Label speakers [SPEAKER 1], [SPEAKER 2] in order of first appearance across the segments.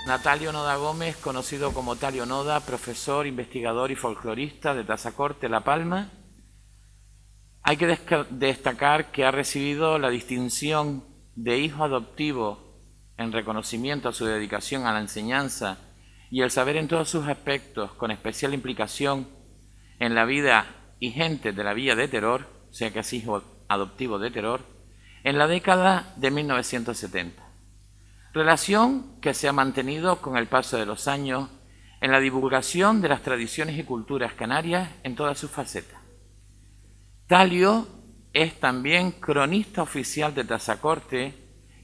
[SPEAKER 1] Natalio Noda Gómez, conocido como Talio Noda, profesor, investigador y folclorista de Tazacorte, La Palma. Hay que destacar que ha recibido la distinción de hijo adoptivo en reconocimiento a su dedicación a la enseñanza y el saber en todos sus aspectos, con especial implicación en la vida y gente de la villa de Teror, o sea que es hijo adoptivo de Teror, en la década de 1970. Relación que se ha mantenido con el paso de los años en la divulgación de las tradiciones y culturas canarias en todas sus facetas. Talio es también cronista oficial de Tazacorte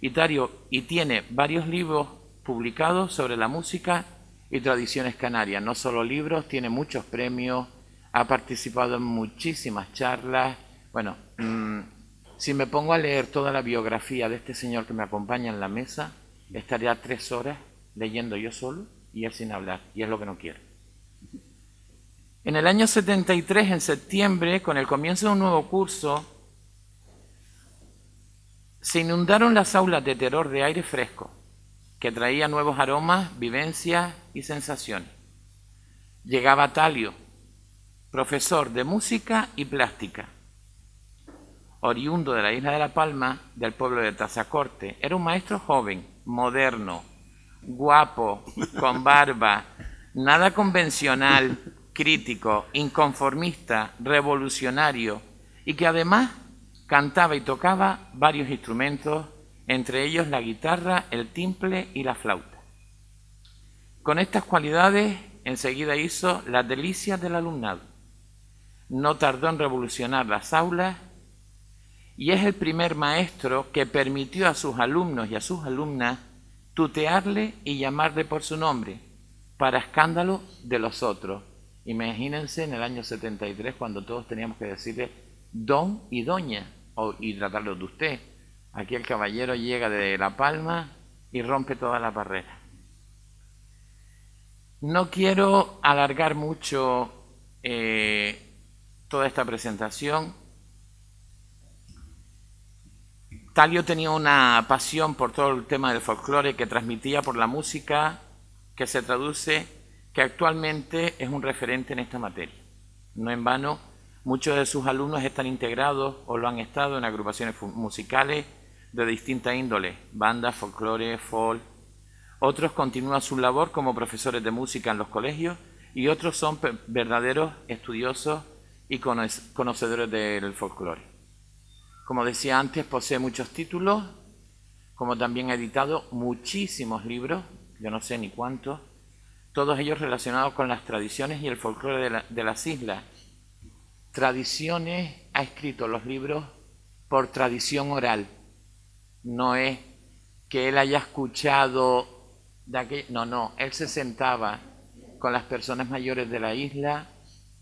[SPEAKER 1] y tiene varios libros publicados sobre la música y tradiciones canarias. No solo libros, tiene muchos premios, ha participado en muchísimas charlas. Bueno, si me pongo a leer toda la biografía de este señor que me acompaña en la mesa, estaría 3 horas leyendo yo solo y él sin hablar, y es lo que no quiero. En el año 73, en septiembre, con el comienzo de un nuevo curso, se inundaron las aulas de Teror de aire fresco, que traía nuevos aromas, vivencias y sensaciones. Llegaba Talio, profesor de música y plástica, oriundo de la isla de La Palma, del pueblo de Tazacorte. Era un maestro joven, moderno, guapo, con barba, nada convencional, crítico, inconformista, revolucionario, y que además cantaba y tocaba varios instrumentos, entre ellos la guitarra, el timple y la flauta. Con estas cualidades enseguida hizo las delicias del alumnado. No tardó en revolucionar las aulas y es el primer maestro que permitió a sus alumnos y a sus alumnas tutearle y llamarle por su nombre, para escándalo de los otros. Imagínense en el año 73, cuando todos teníamos que decirle don y doña, y tratarlo de usted. Aquí el caballero llega de La Palma y rompe toda la barrera. No quiero alargar mucho toda esta presentación. Talio tenía una pasión por todo el tema del folclore que transmitía por la música, que se traduce, que actualmente es un referente en esta materia. No en vano, muchos de sus alumnos están integrados o lo han estado en agrupaciones musicales de distinta índole, bandas, folclore, folk. Otros continúan su labor como profesores de música en los colegios y otros son verdaderos estudiosos y conocedores del folclore. Como decía antes, posee muchos títulos, como también ha editado muchísimos libros, yo no sé ni cuántos, todos ellos relacionados con las tradiciones y el folclore de las islas. Tradiciones, ha escrito los libros por tradición oral. No es que él haya escuchado de aquello, no, él se sentaba con las personas mayores de la isla,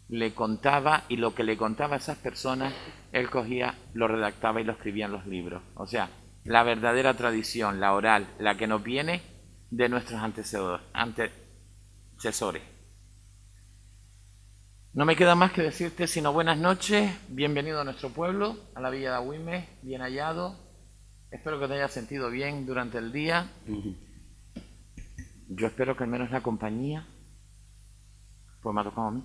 [SPEAKER 1] le contaba, y lo que le contaba a esas personas, él cogía, lo redactaba y lo escribía en los libros. O sea, la verdadera tradición, la oral, la que nos viene de nuestros antecesores. No me queda más que decirte sino buenas noches, bienvenido a nuestro pueblo, a la villa de Agüimes, bien hallado. Espero que te hayas sentido bien durante el día. Yo espero que al menos la compañía, pues me ha tocado a mí.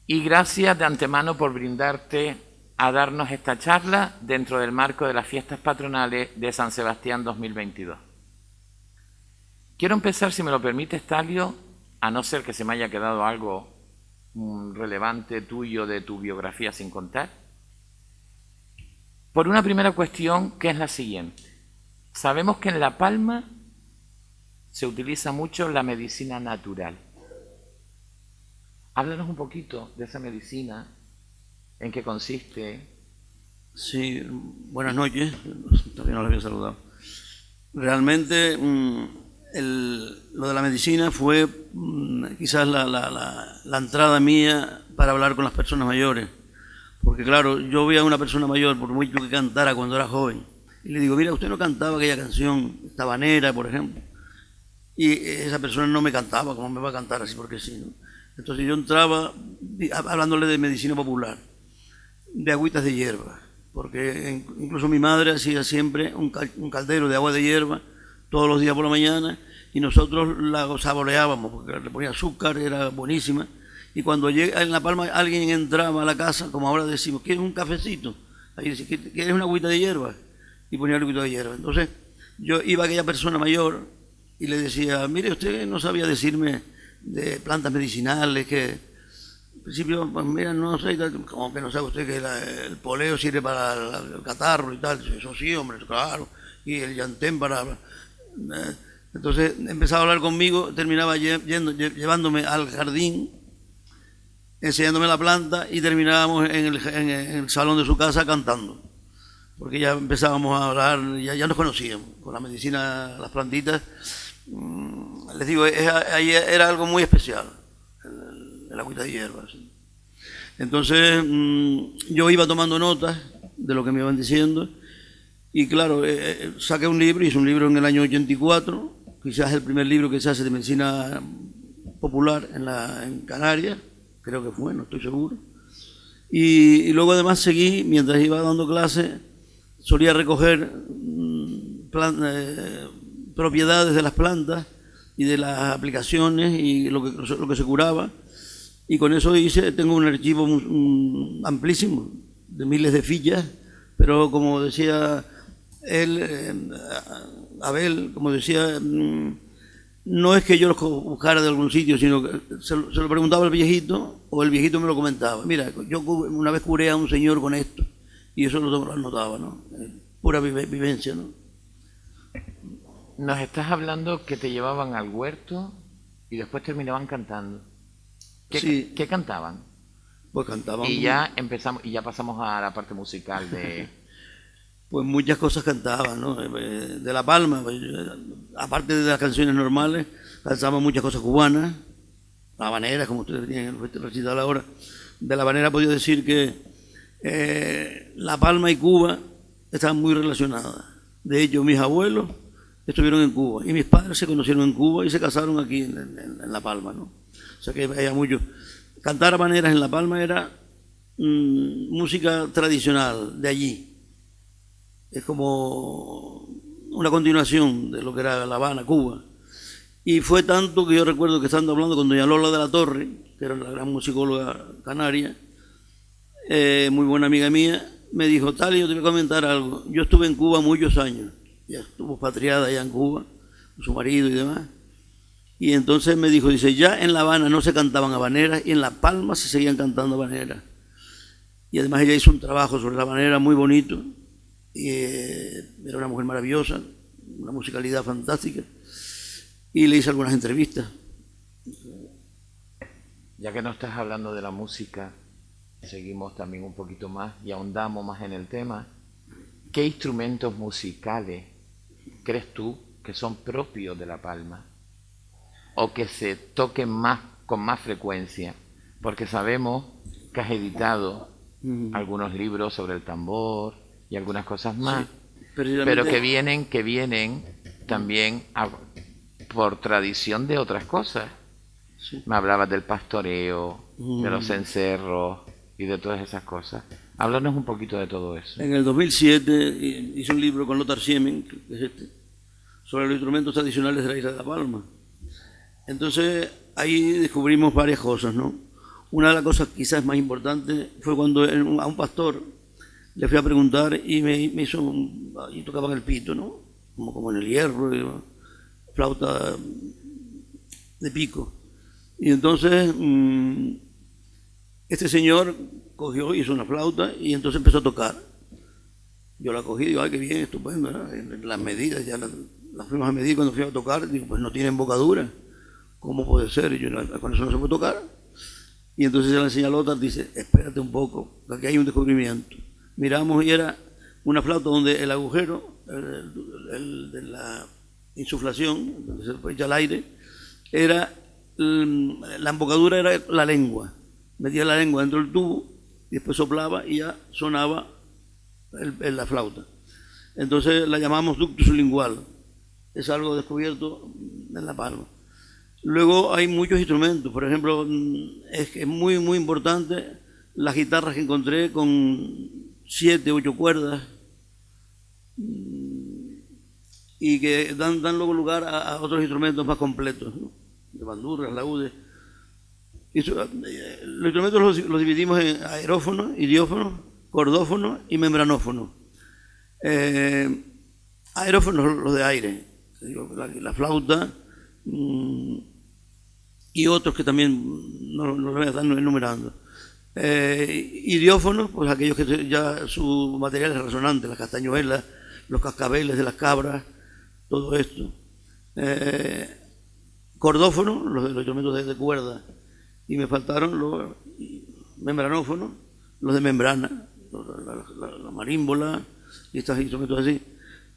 [SPEAKER 1] Y gracias de antemano por brindarte a darnos esta charla dentro del marco de las fiestas patronales de San Sebastián 2022. Quiero empezar, si me lo permites, Talio, a no ser que se me haya quedado algo relevante tuyo de tu biografía sin contar, por una primera cuestión que es la siguiente. Sabemos que en La Palma se utiliza mucho la medicina natural. Háblanos un poquito de esa medicina, en qué consiste.
[SPEAKER 2] Sí, buenas noches, todavía no les había saludado. Realmente lo de la medicina fue quizás la entrada mía para hablar con las personas mayores. Porque claro, yo veía a una persona mayor, por mucho que cantara cuando era joven, y le digo, mira, usted no cantaba aquella canción, Tabanera, por ejemplo. Y esa persona no me cantaba, como me va a cantar así porque sí, ¿no? Entonces yo entraba hablándole de medicina popular, de agüitas de hierba, porque incluso mi madre hacía siempre un caldero de agua de hierba todos los días por la mañana, y nosotros la saboreábamos, porque le ponía azúcar, era buenísima. Y cuando llega en La Palma alguien entraba a la casa, como ahora decimos, ¿quieres un cafecito? Ahí dice, ¿quieres una agüita de hierba? Y ponía una agüita de hierba. Entonces yo iba a aquella persona mayor y le decía, mire, usted no sabía decirme de plantas medicinales, que al principio, pues mira, no sé, como que no sabe usted que el poleo sirve para el catarro y tal. Eso sí, hombre, claro. Y el llantén para... Entonces empezaba a hablar conmigo, terminaba llevándome al jardín, enseñándome la planta, y terminábamos en el salón de su casa cantando. Porque ya empezábamos a hablar, ya nos conocíamos, con la medicina, las plantitas. Les digo, ahí era algo muy especial, el agüita de hierba. ¿Sí? Entonces yo iba tomando notas de lo que me iban diciendo, y claro, saqué un libro, hice un libro en el año 84, quizás el primer libro que se hace de medicina popular en Canarias, creo que fue, no estoy seguro. Y luego además seguí, mientras iba dando clases, solía recoger propiedades de las plantas y de las aplicaciones y lo que se curaba, y con eso tengo un archivo amplísimo de miles de fichas, pero como decía él, Abel, como decía, no es que yo los buscara de algún sitio, sino que se lo preguntaba al viejito, o el viejito me lo comentaba. Mira, yo una vez curé a un señor con esto, y eso lo anotaba, ¿no? Pura vivencia, ¿no?
[SPEAKER 1] Nos estás hablando que te llevaban al huerto y después terminaban cantando. ¿Qué cantaban?
[SPEAKER 2] Pues cantaban...
[SPEAKER 1] Y ya pasamos a la parte musical de...
[SPEAKER 2] Pues muchas cosas cantaban, ¿no? De La Palma, pues, aparte de las canciones normales, cantaban muchas cosas cubanas, habaneras, como ustedes tienen recitado ahora. De la habanera podía decir que La Palma y Cuba estaban muy relacionadas. De hecho, mis abuelos estuvieron en Cuba y mis padres se conocieron en Cuba y se casaron aquí en La Palma, ¿no? O sea que había mucho. Cantar habaneras en La Palma era música tradicional de allí. Es como una continuación de lo que era La Habana, Cuba. Y fue tanto que yo recuerdo que estando hablando con doña Lola de la Torre, que era la gran musicóloga canaria, muy buena amiga mía, me dijo, tal, yo te voy a comentar algo. Yo estuve en Cuba muchos años, ya estuvo expatriada allá en Cuba, con su marido y demás. Y entonces me dijo, dice, ya en La Habana no se cantaban habaneras y en La Palma se seguían cantando habaneras. Y además ella hizo un trabajo sobre la habanera muy bonito. Y era una mujer maravillosa, una musicalidad fantástica, y le hice algunas entrevistas.
[SPEAKER 1] Ya que no estás hablando de la música, seguimos también un poquito más y ahondamos más en el tema. ¿Qué instrumentos musicales crees tú que son propios de La Palma o que se toquen más con más frecuencia? Porque sabemos que has editado algunos libros sobre el tambor y algunas cosas más, sí, pero que vienen también por tradición de otras cosas. Sí. Me hablabas del pastoreo, de los cencerros y de todas esas cosas. Háblanos un poquito de todo eso.
[SPEAKER 2] En el 2007 hice un libro con Lothar Siemen, que es este, sobre los instrumentos tradicionales de la isla de La Palma. Entonces ahí descubrimos varias cosas, ¿no? Una de las cosas quizás más importantes fue cuando a un pastor le fui a preguntar y me hizo y tocaban el pito, ¿no? Como en el hierro, flauta de pico. Y entonces este señor cogió, hizo una flauta y entonces empezó a tocar. Yo la cogí y digo, ay, qué bien, estupendo, ¿no? Las medidas, ya las fuimos a medir cuando fui a tocar, digo, pues no tiene embocadura, ¿cómo puede ser? Y yo, con eso no se puede tocar. Y entonces se la enseña a Lothar, dice, espérate un poco, aquí hay un descubrimiento. Miramos y era una flauta donde el agujero de la insuflación, donde se echa el aire, era la embocadura era la lengua. Metía la lengua dentro del tubo y después soplaba y ya sonaba la flauta. Entonces la llamamos ductus lingual. Es algo descubierto en La Palma. Luego hay muchos instrumentos, por ejemplo, es muy muy importante las guitarras que encontré con 7, 8 cuerdas, y que dan luego lugar a otros instrumentos más completos, ¿no? De bandurrias, laúdes. Los instrumentos los dividimos en aerófono, idiófono, cordófono y membranófono. Aerófonos, los de aire, la flauta, y otros que también no los voy a estar enumerando. Idiófonos, pues aquellos que ya su material es resonante, las castañuelas, los cascabeles de las cabras, todo esto. Cordófonos, los instrumentos de cuerda, y me faltaron los membranófonos, los de membrana, la marímbola y estos instrumentos así.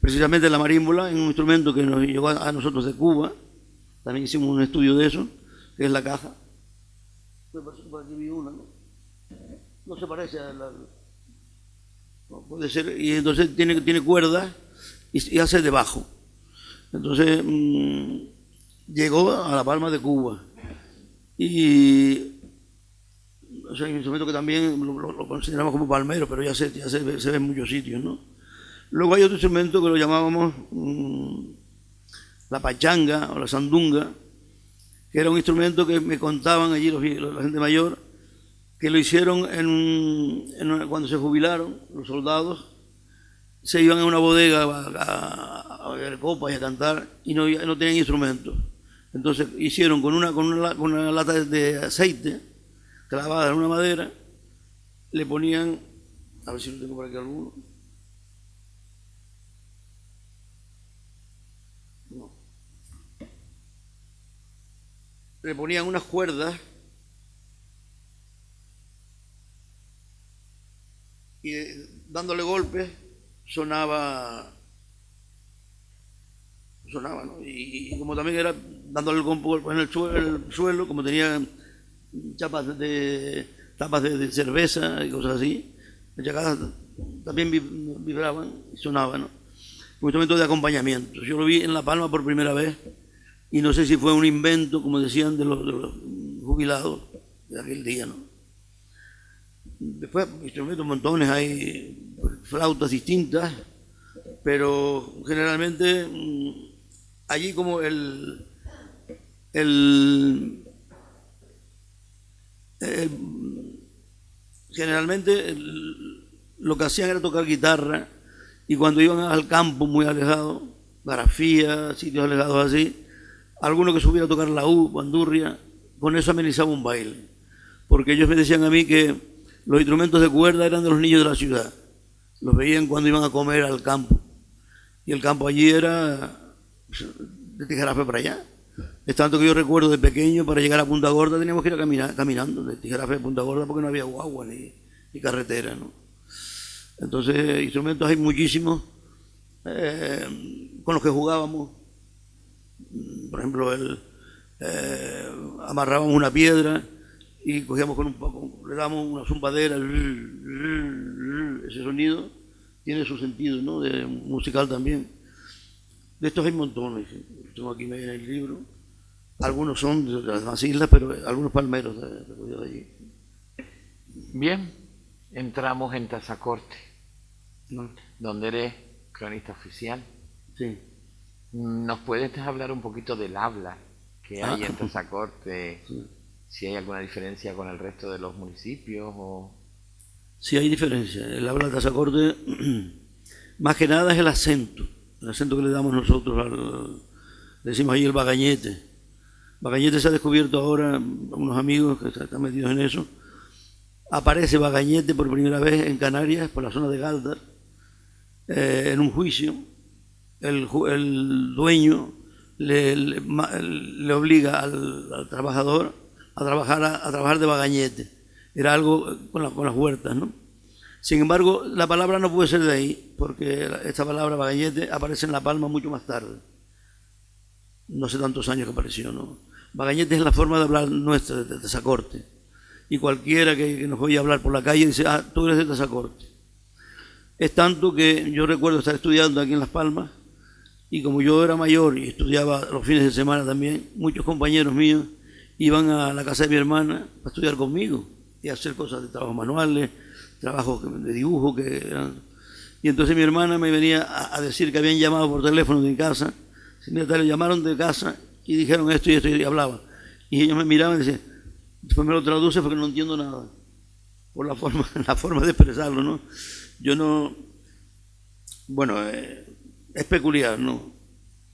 [SPEAKER 2] Precisamente la marímbola es un instrumento que nos llegó a nosotros de Cuba, también hicimos un estudio de eso, que es la caja. Por aquí vi una, ¿no? No se parece a la... No, puede ser, y entonces tiene cuerdas y hace de bajo. Entonces llegó a La Palma de Cuba y o sea, es un instrumento que también lo consideramos como palmero, pero ya se ve en muchos sitios, ¿no? Luego hay otro instrumento que lo llamábamos la pachanga o la sandunga, que era un instrumento que me contaban allí la gente mayor, que lo hicieron cuando se jubilaron los soldados, se iban a una bodega a beber copas y a cantar y no tenían instrumentos. Entonces hicieron con una lata de aceite clavada en una madera, le ponían, a ver si lo tengo por aquí alguno. No. Le ponían unas cuerdas y dándole golpes sonaba, ¿no? Y como también era dándole en el suelo, como tenía tapas de cerveza y cosas así, las chacadas también vibraban y sonaban, ¿no? Un instrumento de acompañamiento. Yo lo vi en La Palma por primera vez y no sé si fue un invento, como decían, de los jubilados de aquel día, ¿no? Después, instrumentos montones, hay flautas distintas, pero generalmente allí como generalmente lo que hacían era tocar guitarra, y cuando iban al campo muy alejado, Garafía, sitios alejados así, alguno que subiera a tocar laúd, bandurria, con eso amenizaba un baile, porque ellos me decían a mí que los instrumentos de cuerda eran de los niños de la ciudad, los veían cuando iban a comer al campo, y el campo allí era de Tijarafe para allá. Es tanto que yo recuerdo de pequeño, para llegar a Punta Gorda teníamos que ir caminando de Tijarafe a Punta Gorda porque no había guagua ni carretera, ¿no? Entonces, instrumentos hay muchísimos con los que jugábamos. Por ejemplo, amarrábamos una piedra y cogíamos le dábamos una zumpadera, ese sonido tiene su sentido, ¿no? Musical también. De estos hay montones, tengo aquí en el libro. Algunos son de las demás islas, pero algunos palmeros de allí.
[SPEAKER 1] Bien, entramos en Tazacorte, ¿no? Donde eres cronista oficial.
[SPEAKER 2] Sí.
[SPEAKER 1] ¿Nos puedes hablar un poquito del habla que hay en Tazacorte? Sí. Si hay alguna diferencia con el resto de los municipios o...
[SPEAKER 2] Sí, hay diferencia. El habla de Tazacorte, más que nada es el acento que le damos nosotros le decimos ahí el bagañete. Bagañete se ha descubierto ahora, unos amigos que están metidos en eso. Aparece bagañete por primera vez en Canarias, por la zona de Galdar, en un juicio. El dueño le obliga al trabajador a trabajar de bagañete. Era algo con las huertas, ¿no? Sin embargo, la palabra no puede ser de ahí, porque esta palabra bagañete aparece en La Palma mucho más tarde. No sé tantos años que apareció, ¿no? Bagañete es la forma de hablar nuestra, de Tazacorte. Y cualquiera que nos oye hablar por la calle dice, ah, tú eres de Tazacorte. Es tanto que yo recuerdo estar estudiando aquí en Las Palmas, y como yo era mayor y estudiaba los fines de semana también, muchos compañeros míos iban a la casa de mi hermana a estudiar conmigo y a hacer cosas de trabajos manuales, trabajos de dibujo que eran... Y entonces mi hermana me venía a decir que habían llamado por teléfono de mi casa. Mira, le llamaron de casa y dijeron esto y esto y hablaba. Y ellos me miraban y decían, después me lo traduce porque no entiendo nada. Por la forma de expresarlo, ¿no? Yo no... Bueno, es peculiar, ¿no?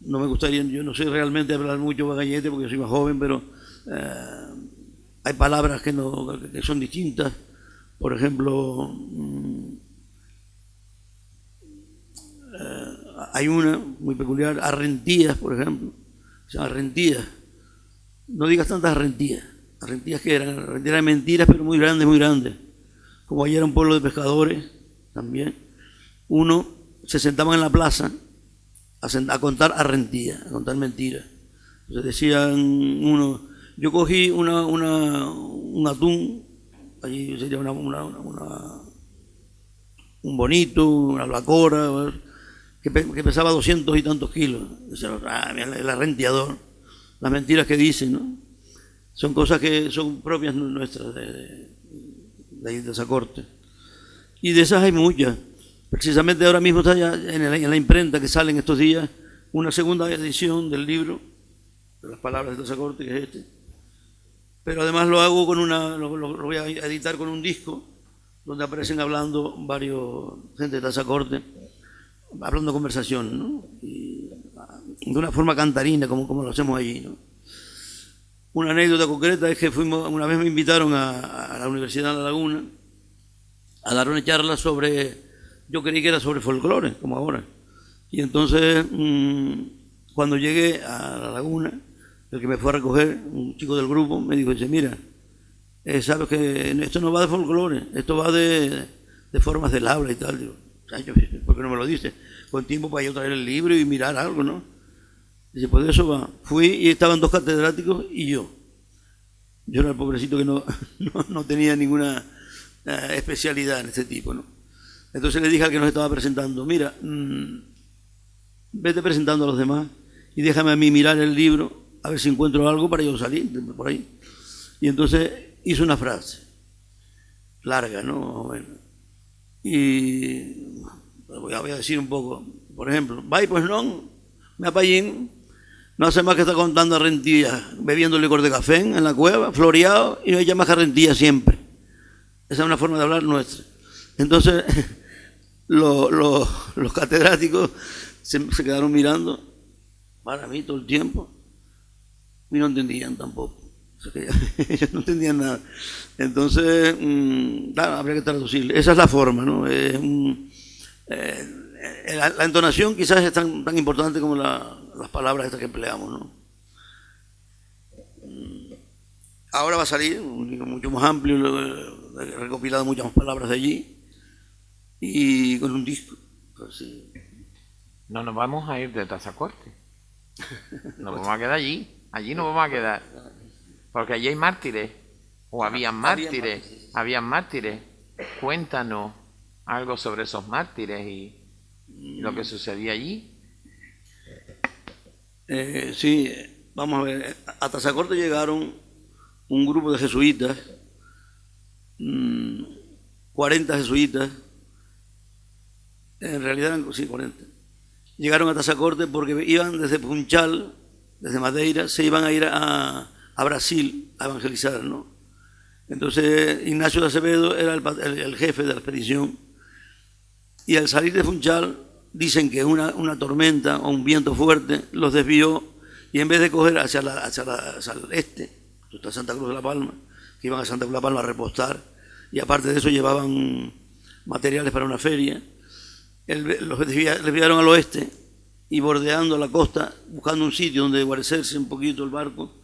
[SPEAKER 2] No me gustaría, yo no sé realmente hablar mucho bagallete porque soy más joven, pero hay palabras que son distintas. Por ejemplo, hay una muy peculiar, arrentías, por ejemplo. O sea, arrentías. No digas tantas arrentías. Arrentías que eran arrentías de mentiras, pero muy grandes, muy grandes. Como allá era un pueblo de pescadores, también. Uno se sentaban en la plaza a contar arrentías, a contar mentiras. Entonces decían uno, yo cogí un atún, allí sería un bonito, una albacora, que pesaba 200 y tantos kilos. Decían, el arrenteador, las mentiras que dicen, ¿no? Son cosas que son propias nuestras de esa corte. Y de esas hay muchas. Precisamente ahora mismo está ya en la imprenta que sale en estos días una segunda edición del libro, de las palabras de esa corte, que es este. Pero además lo hago con lo voy a editar con un disco donde aparecen hablando varios gente de Taza Corte, hablando conversación, ¿no? Y de una forma cantarina, como lo hacemos allí, ¿no? Una anécdota concreta es que una vez me invitaron a la Universidad de La Laguna a dar una charla yo creí que era sobre folclore, como ahora. Y entonces, cuando llegué a La Laguna, el que me fue a recoger, un chico del grupo, me dice, mira, sabes que esto no va de folclore, esto va de formas del habla y tal. Digo, ¿por qué no me lo dices? Con tiempo para yo traer el libro y mirar algo, ¿no? Dice, pues de eso va. Fui y estaban dos catedráticos y yo. Yo era el pobrecito que no tenía ninguna especialidad en este tipo, ¿no? Entonces le dije al que nos estaba presentando, mira, vete presentando a los demás y déjame a mí mirar el libro a ver si encuentro algo para yo salir por ahí. Y entonces hizo una frase larga, ¿no? Bueno, y voy a decir un poco, por ejemplo, vai pues non, me apallín, no hace más que estar contando arrentillas, bebiendo licor de café en la cueva, floreado, y no hay más que arrentillas siempre. Esa es una forma de hablar nuestra. Entonces, los catedráticos se quedaron mirando para mí todo el tiempo y no entendían tampoco. O sea que ellos no entendían nada. Entonces, claro, habría que traducirle. Esa es la forma, ¿no? La entonación quizás es tan importante como las palabras estas que empleamos, ¿no? Ahora va a salir un libro mucho más amplio, he recopilado muchas más palabras de allí y con un disco. Así.
[SPEAKER 1] No nos vamos a ir de Tazacorte. Nos vamos a quedar allí. Allí nos vamos a quedar. Porque allí hay mártires. O habían mártires. Habían mártires. Cuéntanos algo sobre esos mártires y lo que sucedía allí.
[SPEAKER 2] Sí, vamos a ver. A Tazacorte llegaron un grupo de jesuitas, 40 jesuitas, en realidad eran, sí, 40. Llegaron a Tazacorte porque iban desde Funchal, desde Madeira, se iban a ir a Brasil a evangelizar, ¿no? Entonces Ignacio de Acevedo era el jefe de la expedición y al salir de Funchal dicen que una tormenta o un viento fuerte los desvió y en vez de coger hacia el este, hasta Santa Cruz de la Palma, que iban a Santa Cruz de la Palma a repostar y aparte de eso llevaban materiales para una feria, los desviaron al oeste y bordeando la costa, buscando un sitio donde guarecerse un poquito el barco,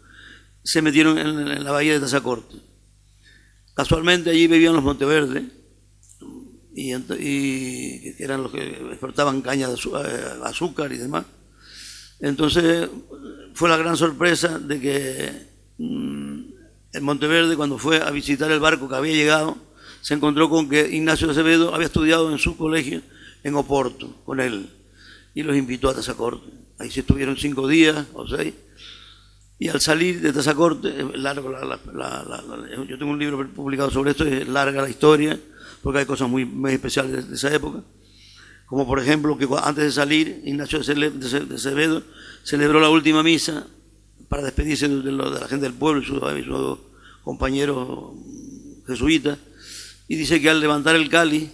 [SPEAKER 2] se metieron en la bahía de Tazacorte. Casualmente allí vivían los Monteverde y eran los que exportaban caña de azúcar y demás. Entonces fue la gran sorpresa de que en Monteverde, cuando fue a visitar el barco que había llegado, se encontró con que Ignacio de Acevedo había estudiado en su colegio en Oporto con él y los invitó a Tazacorte. Ahí se estuvieron 5 días o 6 y al salir de Tazacorte, largo yo tengo un libro publicado sobre esto, es larga la historia porque hay cosas muy especiales de esa época. como por ejemplo que antes de salir, Ignacio de Acevedo celebró la última misa para despedirse de la gente del pueblo y sus compañeros jesuitas, y dice que al levantar el cáliz,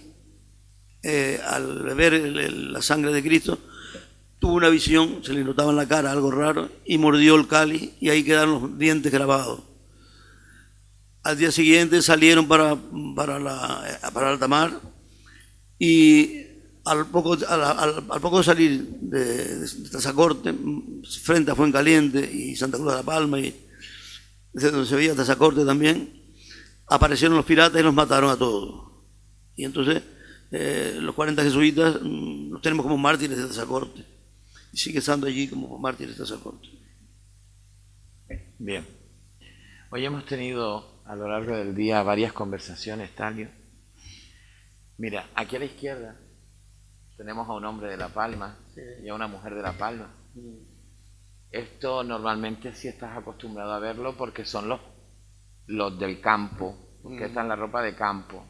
[SPEAKER 2] al beber la sangre de Cristo, tuvo una visión, se le notaba en la cara algo raro, y mordió el cáliz y ahí quedaron los dientes grabados. Al día siguiente salieron para alta mar, y al poco de salir de Tazacorte, frente a Fuencaliente y Santa Cruz de la Palma, y desde donde se veía Tazacorte también, aparecieron los piratas y los mataron a todos. Y entonces los 40 jesuitas los tenemos como mártires de Tazacorte, y sigue estando allí como mártires de Tazacorte.
[SPEAKER 1] Bien. Hoy hemos tenido a lo largo del día varias conversaciones, Talio. Mira, aquí a la izquierda tenemos a un hombre de La Palma y a una mujer de La Palma. Esto normalmente sí estás acostumbrado a verlo porque son los del campo, que están en la ropa de campo.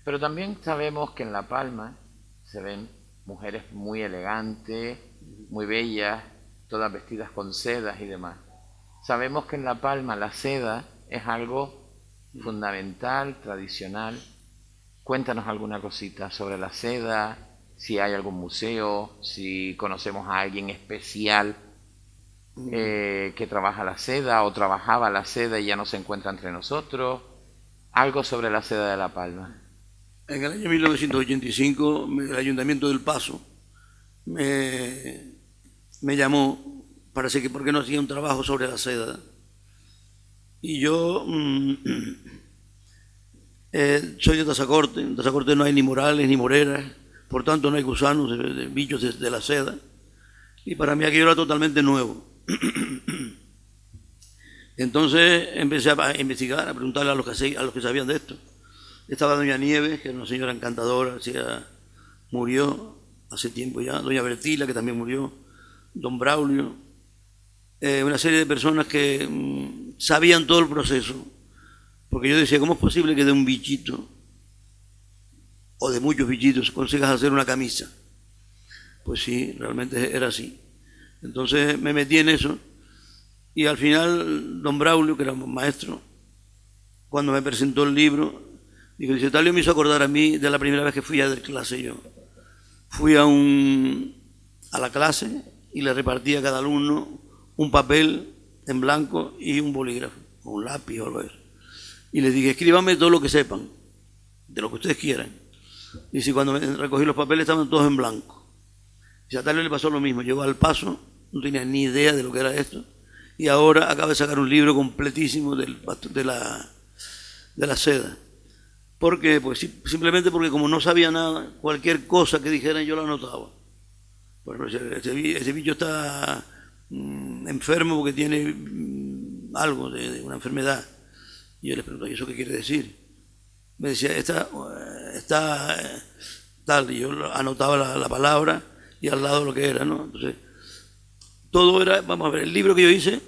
[SPEAKER 1] Pero también sabemos que en La Palma se ven mujeres muy elegantes, muy bellas, todas vestidas con sedas y demás. Sabemos que en La Palma la seda es algo fundamental, tradicional. Cuéntanos alguna cosita sobre la seda, si hay algún museo, si conocemos a alguien especial que trabaja la seda o trabajaba la seda y ya no se encuentra entre nosotros. Algo sobre la seda de La Palma.
[SPEAKER 2] En el año 1985, el Ayuntamiento del Paso me llamó para decir que por qué no hacía un trabajo sobre la seda. Y yo soy de Tazacorte. En Tazacorte no hay ni morales ni moreras, por tanto no hay gusanos de bichos de la seda. Y para mí aquello era totalmente nuevo. Entonces empecé a investigar, a preguntarle a los que sabían de esto. Estaba doña Nieves, que era una señora encantadora, murió hace tiempo ya, doña Bertila, que también murió, don Braulio, una serie de personas que sabían todo el proceso, porque yo decía, ¿cómo es posible que de un bichito, o de muchos bichitos, consigas hacer una camisa? Pues sí, realmente era así. Entonces me metí en eso, y al final don Braulio, que era un maestro, cuando me presentó el libro, dice, Talio me hizo acordar a mí de la primera vez que fui a dar clase yo. Fui a la clase y le repartí a cada alumno un papel en blanco y un bolígrafo, o un lápiz o algo así. Y les dije, escríbanme todo lo que sepan, de lo que ustedes quieran. Y si cuando recogí los papeles estaban todos en blanco. Y a Talio le pasó lo mismo, llegó al Paso, no tenía ni idea de lo que era esto, y ahora acaba de sacar un libro completísimo de la seda. ¿Por qué? Pues simplemente porque como no sabía nada, cualquier cosa que dijeran yo la anotaba. Bueno, ese bicho está enfermo porque tiene algo de una enfermedad. Y yo les pregunto, ¿y eso qué quiere decir? Me decía, está tal, y yo anotaba la palabra y al lado lo que era, ¿no? Entonces, todo era, vamos a ver, el libro que yo hice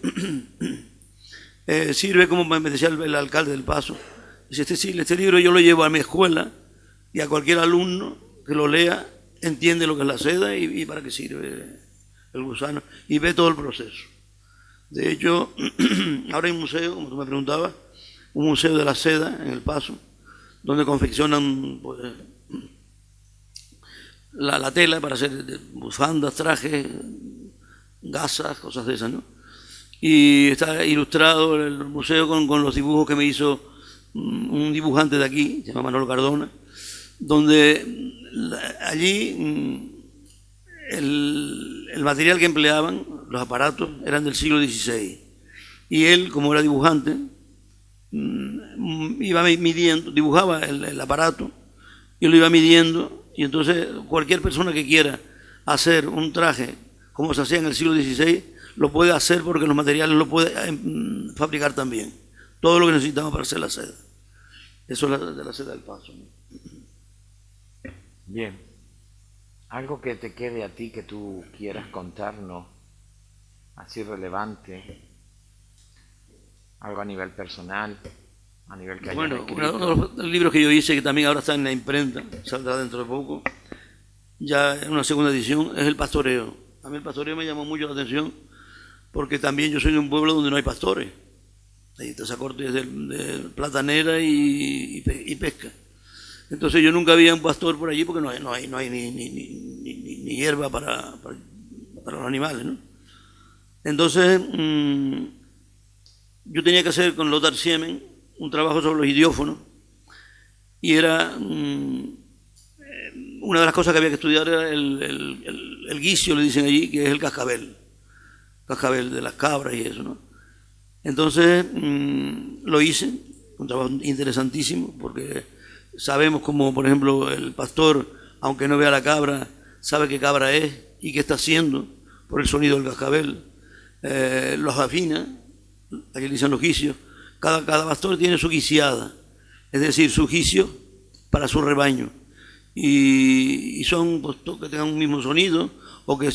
[SPEAKER 2] sirve como me decía el alcalde del Paso. Dice, este libro yo lo llevo a mi escuela y a cualquier alumno que lo lea entiende lo que es la seda y para qué sirve el gusano y ve todo el proceso. De hecho, ahora hay un museo, como tú me preguntabas, un museo de la seda en El Paso, donde confeccionan pues, la tela para hacer bufandas, trajes, gasas, cosas de esas, ¿no? Y está ilustrado el museo con los dibujos que me hizo un dibujante de aquí, se llama Manolo Cardona, donde allí el material que empleaban, los aparatos, eran del siglo XVI. Y él, como era dibujante, iba midiendo, dibujaba el aparato y lo iba midiendo, y entonces cualquier persona que quiera hacer un traje como se hacía en el siglo XVI, lo puede hacer porque los materiales lo puede fabricar también. Todo lo que necesitamos para hacer la seda. Eso es de la seda del Paso.
[SPEAKER 1] Bien. Algo que te quede a ti que tú quieras contarnos, así relevante, algo a nivel personal, a nivel que hayas escrito.
[SPEAKER 2] Uno de los libros que yo hice, que también ahora está en la imprenta, saldrá dentro de poco, ya en una segunda edición, es el pastoreo. A mí el pastoreo me llamó mucho la atención porque también yo soy de un pueblo donde no hay pastores. Ahí Tazacorte es de platanera y pesca. Entonces yo nunca vi un pastor por allí porque no hay ni hierba para los animales, ¿no? Entonces yo tenía que hacer con Lothar Siemen un trabajo sobre los idiófonos y era una de las cosas que había que estudiar era el guicio, le dicen allí, que es el cascabel de las cabras y eso, ¿no? Entonces lo hice, un trabajo interesantísimo, porque sabemos como, por ejemplo, el pastor, aunque no vea la cabra, sabe qué cabra es y qué está haciendo por el sonido del cascabel. Los afina, aquí le dicen los guicios. Cada pastor tiene su guiciada, es decir, su guicio para su rebaño. Y son pues, que tengan un mismo sonido o que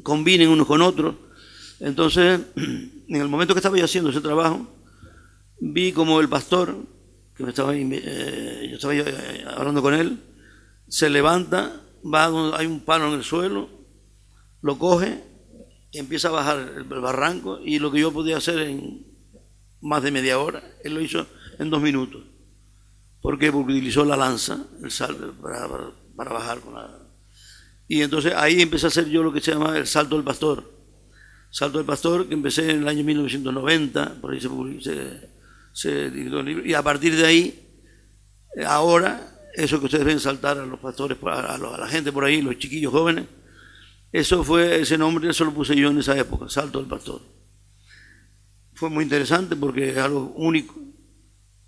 [SPEAKER 2] combinen unos con otros. Entonces, en el momento que estaba yo haciendo ese trabajo, vi como el pastor, que yo estaba hablando con él, se levanta, va donde hay un palo en el suelo, lo coge y empieza a bajar el barranco, y lo que yo podía hacer en más de media hora, él lo hizo en 2 minutos. ¿Por qué? Porque utilizó la lanza, el salto, para bajar con la... Y entonces ahí empecé a hacer yo lo que se llama el salto del pastor. Salto del pastor, que empecé en el año 1990, por ahí se editó el libro, y a partir de ahí, ahora, eso que ustedes ven saltar a los pastores, a la gente por ahí, los chiquillos jóvenes, ese nombre lo puse yo en esa época, Salto del Pastor. Fue muy interesante porque es algo único.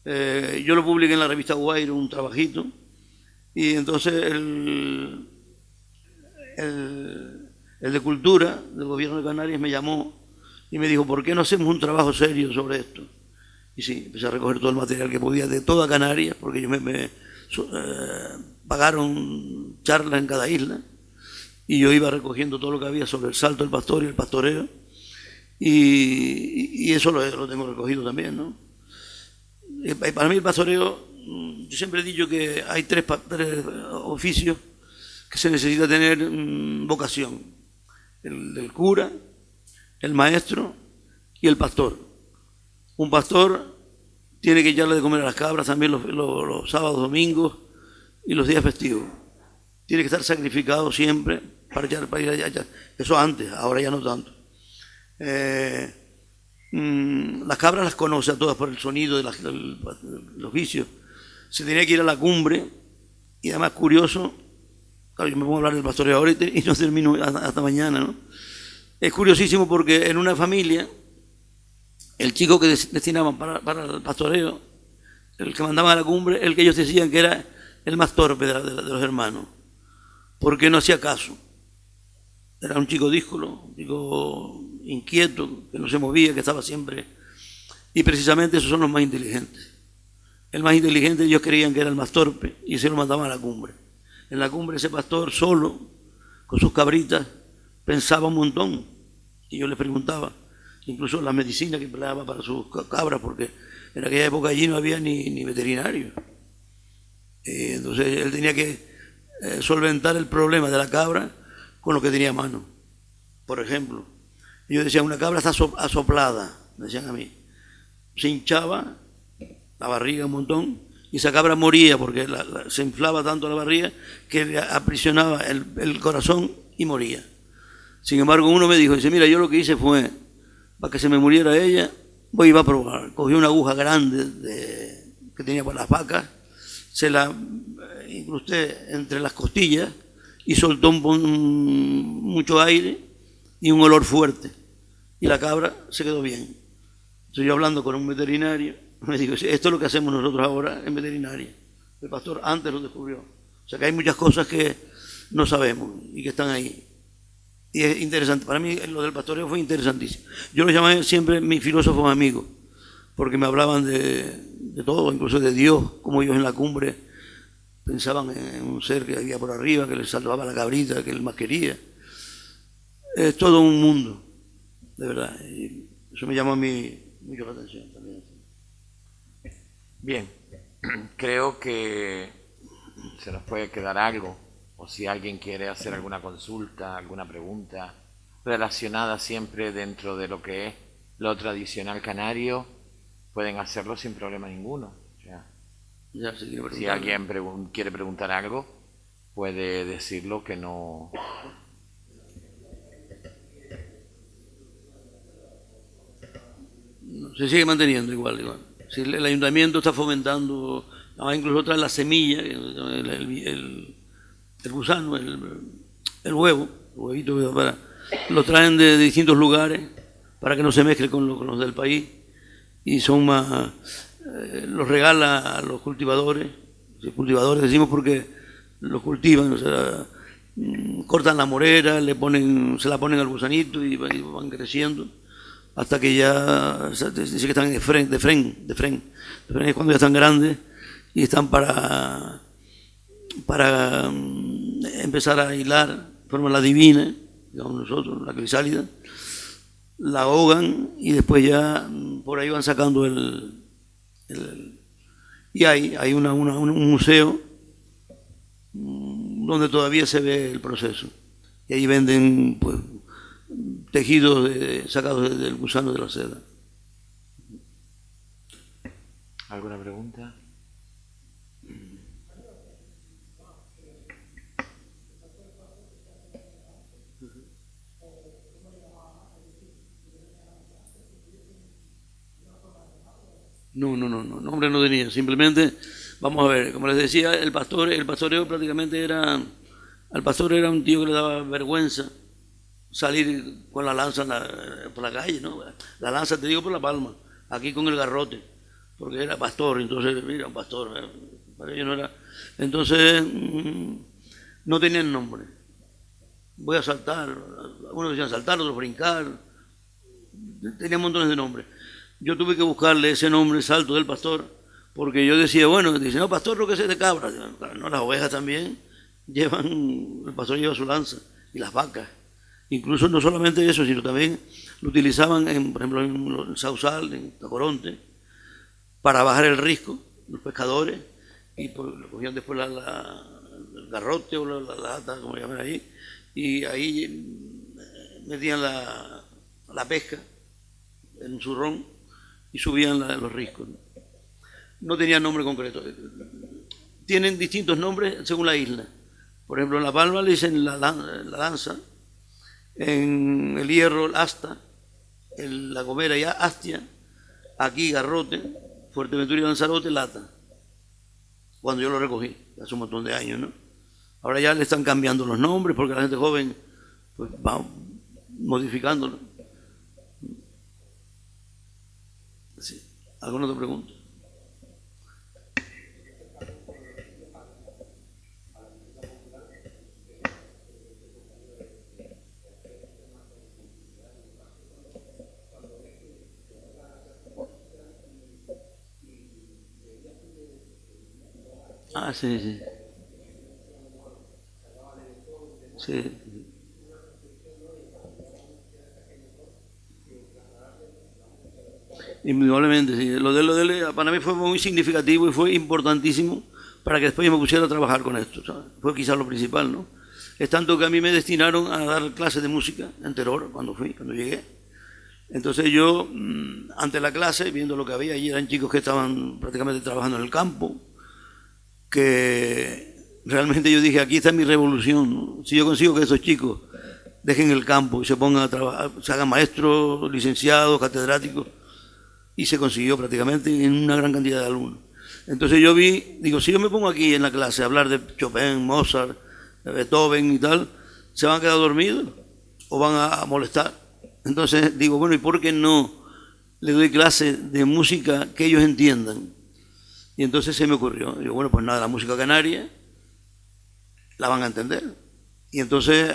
[SPEAKER 2] Yo lo publiqué en la revista Guairo, un trabajito, y entonces el de Cultura del Gobierno de Canarias me llamó y me dijo, ¿por qué no hacemos un trabajo serio sobre esto? Y sí, empecé a recoger todo el material que podía de toda Canarias, porque ellos me pagaron charlas en cada isla, y yo iba recogiendo todo lo que había sobre el salto del pastor y el pastoreo, y eso lo tengo recogido también, ¿no? Y para mí el pastoreo, yo siempre he dicho que hay tres oficios que se necesita tener vocación: el del cura, el maestro y el pastor. Un pastor tiene que echarle de comer a las cabras también los sábados, domingos y los días festivos. Tiene que estar sacrificado siempre para ir allá. Eso antes, ahora ya no tanto. Las cabras las conoce a todas por el sonido de los vicios. Se tenía que ir a la cumbre, y además curioso, claro, yo me pongo a hablar del pastoreo ahorita y no termino hasta mañana, ¿no? Es curiosísimo porque en una familia, el chico que destinaban para el pastoreo, el que mandaban a la cumbre, el que ellos decían que era el más torpe de los hermanos, porque no hacía caso. Era un chico díscolo, un chico inquieto, que no se movía, que estaba siempre... Y precisamente esos son los más inteligentes. El más inteligente ellos creían que era el más torpe y se lo mandaban a la cumbre. En la cumbre ese pastor solo, con sus cabritas, pensaba un montón. Y yo les preguntaba, incluso la medicina que empleaba para sus cabras, porque en aquella época allí no había ni veterinario. Entonces él tenía que solventar el problema de la cabra con lo que tenía a mano. Por ejemplo, yo decía, una cabra está asoplada, me decían a mí. Se hinchaba la barriga un montón y esa cabra moría porque se inflaba tanto la barriga que le aprisionaba el corazón y moría. Sin embargo, uno me dijo, dice, mira, yo lo que hice fue, para que se me muriera ella, iba a probar. Cogí una aguja grande que tenía para las vacas, se la incrusté entre las costillas y soltó mucho aire y un olor fuerte. Y la cabra se quedó bien. Estoy yo hablando con un veterinario, me dijo, esto es lo que hacemos nosotros ahora en veterinaria. El pastor antes lo descubrió. O sea que hay muchas cosas que no sabemos y que están ahí. Y es interesante. Para mí lo del pastoreo fue interesantísimo. Yo lo llamé siempre mis filósofos amigos, porque me hablaban de todo, incluso de Dios, como ellos en la cumbre pensaban en un ser que había por arriba, que les salvaba la cabrita, que él más quería. Es todo un mundo, de verdad. Y eso me llamó a mí mucho la atención también.
[SPEAKER 1] Bien, creo que se nos puede quedar algo, o si alguien quiere hacer alguna consulta, alguna pregunta relacionada siempre dentro de lo que es lo tradicional canario, pueden hacerlo sin problema ninguno. O sea, si alguien quiere preguntar algo, puede decirlo, que no...
[SPEAKER 2] Se sigue manteniendo igual. Si el ayuntamiento está fomentando, incluso trae la semilla, el gusano, el huevo, el huevito, lo traen de distintos lugares para que no se mezcle con los del país, y son más, los regala a los cultivadores. Cultivadores decimos porque los cultivan, o sea, cortan la morera, se la ponen al gusanito y van creciendo hasta que ya dice que están de fren es cuando ya están grandes y están para empezar a hilar, forman la divina, digamos nosotros, la crisálida, la ahogan y después ya por ahí van sacando y hay un museo donde todavía se ve el proceso, y ahí venden pues tejidos sacados del gusano de la seda.
[SPEAKER 1] ¿Alguna pregunta?
[SPEAKER 2] No, nombre no tenía, simplemente, vamos a ver, como les decía, el pastoreo prácticamente al pastor era un tío que le daba vergüenza salir con la lanza por la calle, ¿no? La lanza, te digo, por la palma, aquí con el garrote, porque era pastor, entonces, mira, un pastor, para ellos no era. Entonces, no tenían nombre. Voy a saltar, algunos decían saltar, otros brincar, tenían montones de nombres. Yo tuve que buscarle ese nombre, Salto del Pastor, porque yo decía, bueno, dice, no, pastor, lo que es de cabra. No, las ovejas también el pastor lleva su lanza, y las vacas. Incluso no solamente eso, sino también lo utilizaban, por ejemplo, en Sausal, en Tacoronte, para bajar el risco, los pescadores, y lo cogían después el garrote o la lata, como llaman ahí, y ahí metían la pesca en un zurrón y subían los riscos. No tenían nombre concreto. Tienen distintos nombres según la isla. Por ejemplo, en La Palma le dicen la lanza, en El Hierro, el asta, en La Gomera ya Astia, aquí garrote, Fuerteventura y Lanzarote, lata. Cuando yo lo recogí, hace un montón de años, ¿no? Ahora ya le están cambiando los nombres porque la gente joven pues va modificándolo. Sí. ¿Alguna otra pregunta? Ah, sí. Sí. Indudablemente, sí. Lo de él para mí fue muy significativo y fue importantísimo para que después yo me pusiera a trabajar con esto, ¿sabes? Fue quizás lo principal, ¿no? Es tanto que a mí me destinaron a dar clases de música en Teror cuando llegué. Entonces yo, ante la clase, viendo lo que había, allí eran chicos que estaban prácticamente trabajando en el campo, que realmente yo dije, aquí está mi revolución, ¿no? Si yo consigo que esos chicos dejen el campo y se pongan a trabajar, se hagan maestros, licenciados, catedráticos, y se consiguió prácticamente en una gran cantidad de alumnos. Entonces yo digo, si yo me pongo aquí en la clase a hablar de Chopin, Mozart, Beethoven y tal, ¿se van a quedar dormidos o van a molestar? Entonces digo, bueno, ¿y por qué no le doy clase de música que ellos entiendan? Y entonces se me ocurrió, digo, bueno, pues nada, la música canaria la van a entender. Y entonces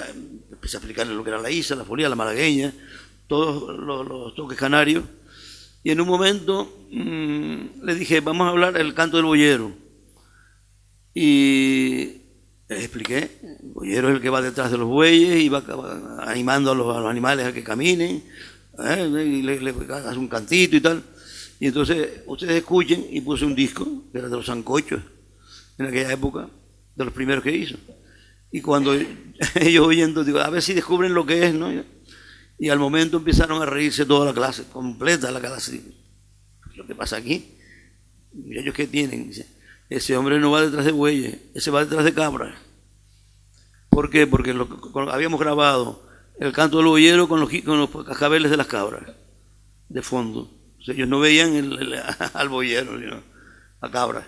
[SPEAKER 2] empecé a explicarles lo que era la isa, la folía, la malagueña, todos los toques canarios. Y en un momento le dije, vamos a hablar del canto del boyero. Y les expliqué, el boyero es el que va detrás de los bueyes y va animando a los animales a que caminen, y le hace un cantito y tal. Y entonces ustedes escuchen, y puse un disco, que era de los sancochos, en aquella época, de los primeros que hizo. Y cuando ellos oyendo, digo, a ver si descubren lo que es, ¿no? Y al momento empezaron a reírse toda la clase, completa la clase. ¿Qué es lo que pasa aquí? Mira ellos qué tienen. Dice, ese hombre no va detrás de bueyes, ese va detrás de cabras. ¿Por qué? Porque habíamos grabado el canto del boyero con los cascabeles de las cabras, de fondo. O sea, ellos no veían al boyero, sino a cabras.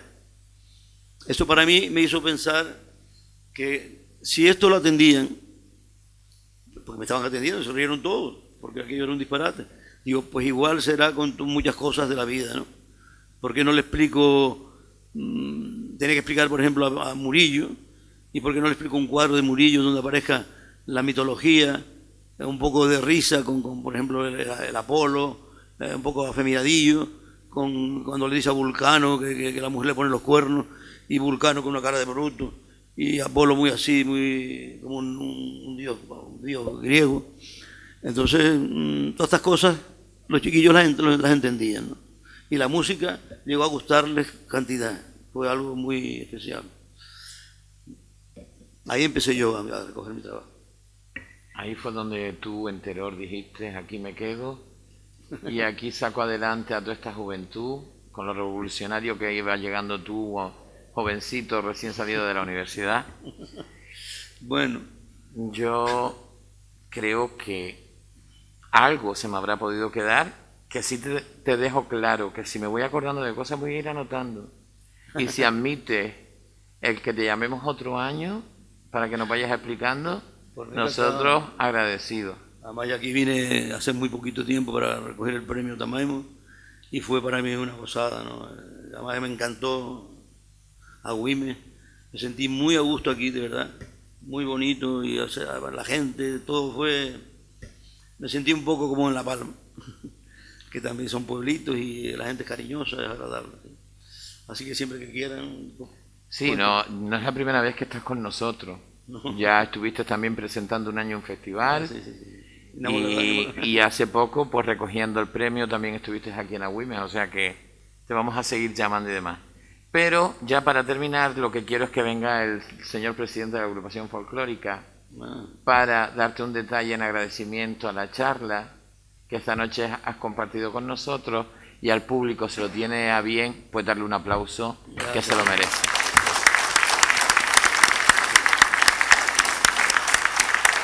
[SPEAKER 2] Eso para mí me hizo pensar que si esto lo atendían, porque me estaban atendiendo, se rieron todos, porque aquello era un disparate. Digo, pues igual será con muchas cosas de la vida, ¿no? ¿Por qué no le explico, tiene que explicar, por ejemplo, a Murillo, y por qué no le explico un cuadro de Murillo donde aparezca la mitología, un poco de risa con por ejemplo, el Apolo, un poco afemiradillo, cuando le dice a Vulcano que la mujer le pone los cuernos, y Vulcano con una cara de bruto, y Apolo muy así, muy como un dios griego. Entonces, todas estas cosas los chiquillos las entendían, ¿no? Y la música llegó a gustarles cantidad, fue algo muy especial. Ahí empecé yo a recoger mi trabajo.
[SPEAKER 1] Ahí fue donde tú, Enteror, dijiste, aquí me quedo, y aquí saco adelante a toda esta juventud, con lo revolucionario que iba llegando tú, jovencito, recién salido de la universidad.
[SPEAKER 2] Bueno,
[SPEAKER 1] yo creo que algo se me habrá podido quedar, que sí te dejo claro, que si me voy acordando de cosas voy a ir anotando. Y si admites el que te llamemos otro año, para que nos vayas explicando, nosotros agradecidos.
[SPEAKER 2] Además, aquí vine hace muy poquito tiempo para recoger el premio Tamaimo y fue para mí una gozada, ¿no? Además me encantó Agüime, me sentí muy a gusto aquí, de verdad, muy bonito, y o sea, la gente, todo fue, me sentí un poco como en La Palma, que también son pueblitos y la gente es cariñosa, es agradable. Así que siempre que quieran...
[SPEAKER 1] Sí, no es la primera vez que estás con nosotros. No. Ya estuviste también presentando un año un festival. Sí. Y hace poco, pues recogiendo el premio, también estuviste aquí en Agüime, o sea que te vamos a seguir llamando y demás. Pero ya para terminar, lo que quiero es que venga el señor presidente de la agrupación folclórica para darte un detalle en agradecimiento a la charla que esta noche has compartido con nosotros, y al público se lo tiene a bien, pues darle un aplauso. Gracias. Que se lo merece.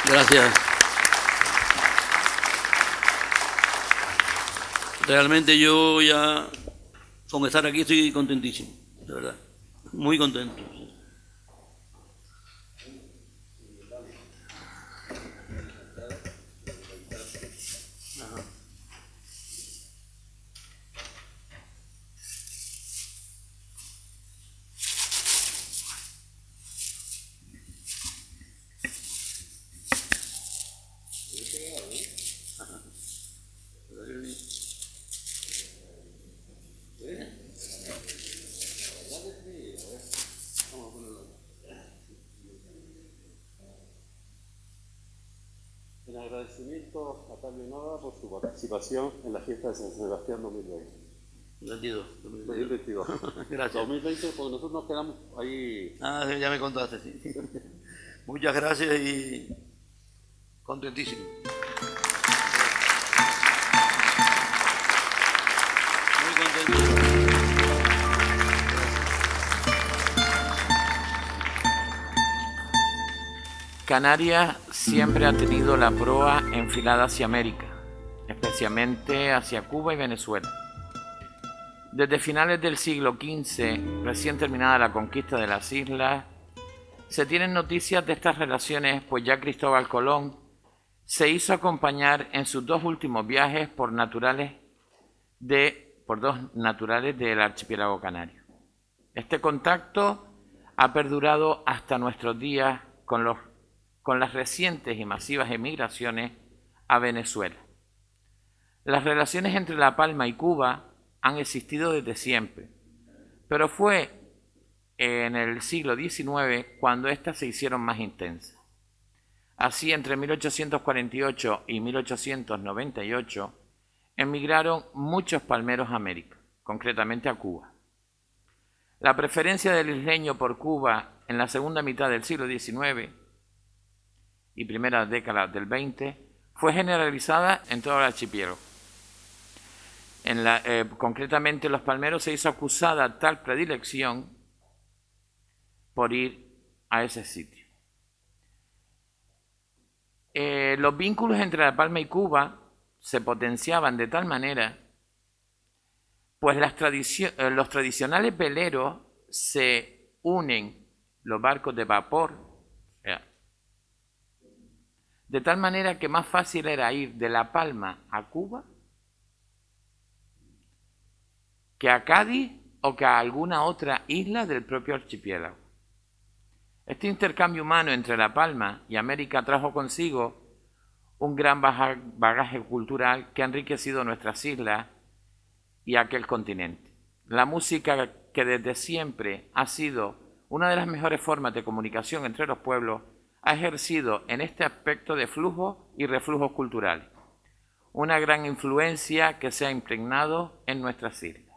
[SPEAKER 2] Gracias. Realmente yo ya con estar aquí estoy contentísimo, de verdad, muy contento.
[SPEAKER 3] En agradecimiento a Talio Noda por su participación en la fiesta de San Sebastián 2020. 2022. Gracias. 2020, porque nosotros nos quedamos ahí.
[SPEAKER 2] Ah, ya me contaste, sí. Muchas gracias y contentísimo. Muy contento.
[SPEAKER 1] Canarias siempre ha tenido la proa enfilada hacia América, especialmente hacia Cuba y Venezuela. Desde finales del siglo XV, recién terminada la conquista de las islas, se tienen noticias de estas relaciones, pues ya Cristóbal Colón se hizo acompañar en sus dos últimos viajes por dos naturales del archipiélago canario. Este contacto ha perdurado hasta nuestros días con las recientes y masivas emigraciones a Venezuela. Las relaciones entre La Palma y Cuba han existido desde siempre, pero fue en el siglo XIX cuando éstas se hicieron más intensas. Así, entre 1848 y 1898, emigraron muchos palmeros a América, concretamente a Cuba. La preferencia del isleño por Cuba en la segunda mitad del siglo XIX y primeras décadas del XX fue generalizada en todo el archipiélago. Concretamente en Los Palmeros se hizo acusada tal predilección por ir a ese sitio. Los vínculos entre La Palma y Cuba se potenciaban de tal manera, pues los tradicionales veleros se unen, los barcos de vapor, de tal manera que más fácil era ir de La Palma a Cuba que a Cádiz o que a alguna otra isla del propio archipiélago. Este intercambio humano entre La Palma y América trajo consigo un gran bagaje cultural que ha enriquecido nuestras islas y aquel continente. La música, que desde siempre ha sido una de las mejores formas de comunicación entre los pueblos, ha ejercido en este aspecto de flujo y reflujos culturales una gran influencia que se ha impregnado en nuestras islas.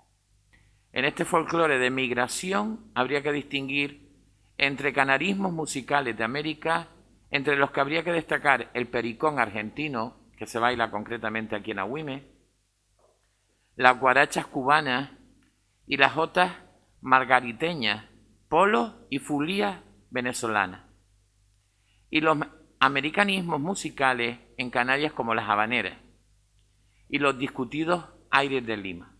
[SPEAKER 1] En este folclore de migración habría que distinguir entre canarismos musicales de América, entre los que habría que destacar el pericón argentino, que se baila concretamente aquí en Agüime, las guarachas cubanas y las jotas margariteñas, polos y fulías venezolanas, y los americanismos musicales en Canarias como las habaneras, y los discutidos aires de Lima.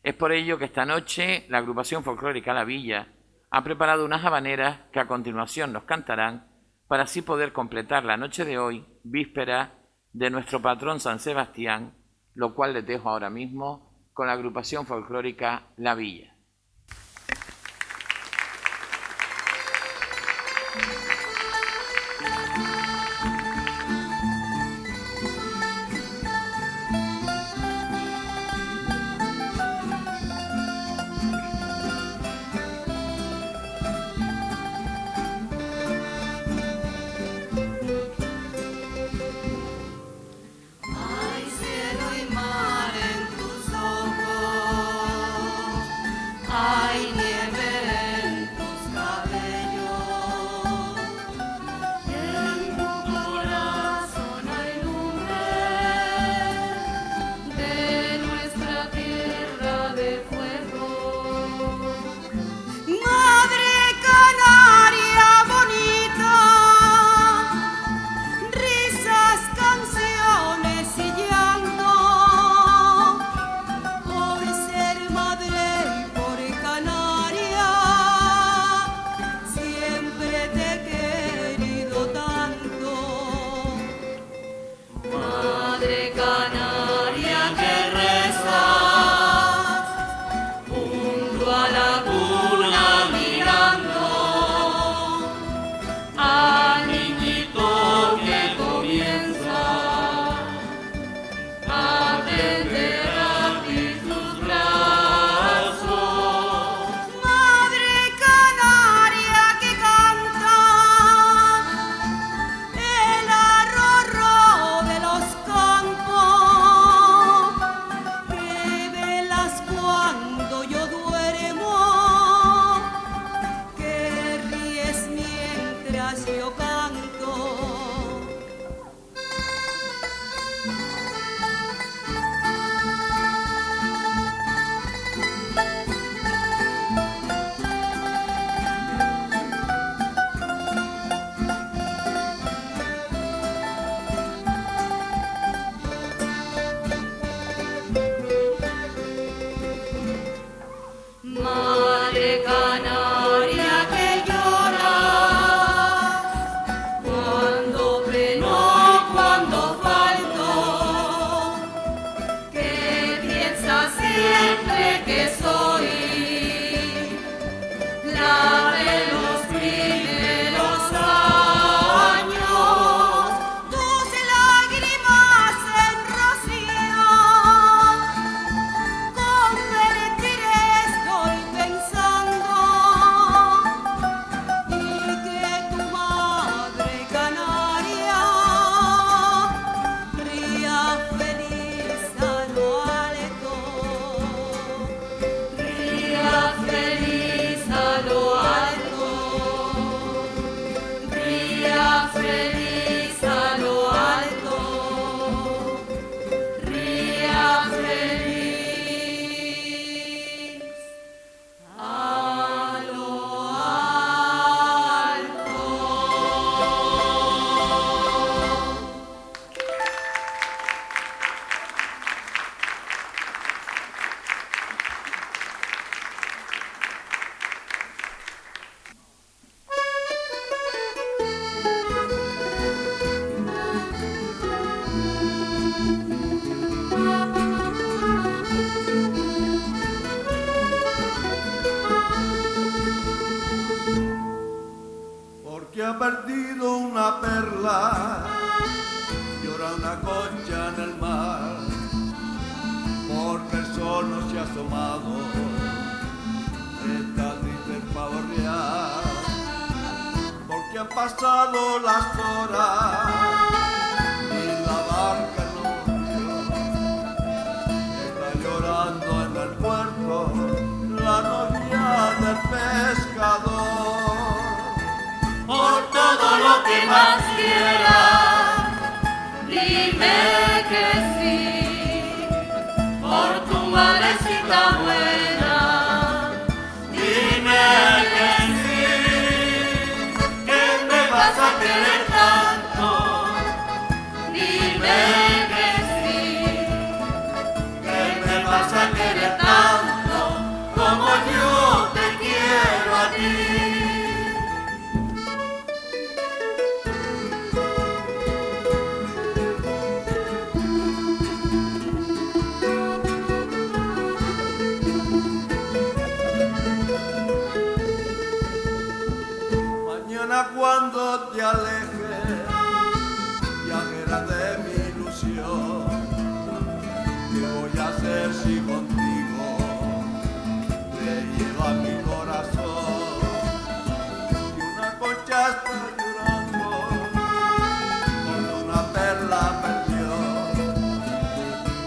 [SPEAKER 1] Es por ello que esta noche la agrupación folclórica La Villa ha preparado unas habaneras que a continuación nos cantarán para así poder completar la noche de hoy, víspera de nuestro patrón San Sebastián, lo cual les dejo ahora mismo con la agrupación folclórica La Villa.
[SPEAKER 4] llora, llora una concha en el mar, porque el sol no se ha asomado, está triste el pavo real, porque han pasado las horas y la barca no volvió, está llorando en el puerto la novia del pescador.
[SPEAKER 5] Por todo lo que más quieras, dime que sí. Por tu madrecita buena, dime que sí. Que me vas a querer tanto, dime que sí. Que me vas a querer tanto como yo te quiero a ti.
[SPEAKER 4] Cuando te alejes, viajera de mi ilusión, ¿qué voy a hacer si contigo te lleva mi corazón? Y una concha está llorando cuando una perla perdió,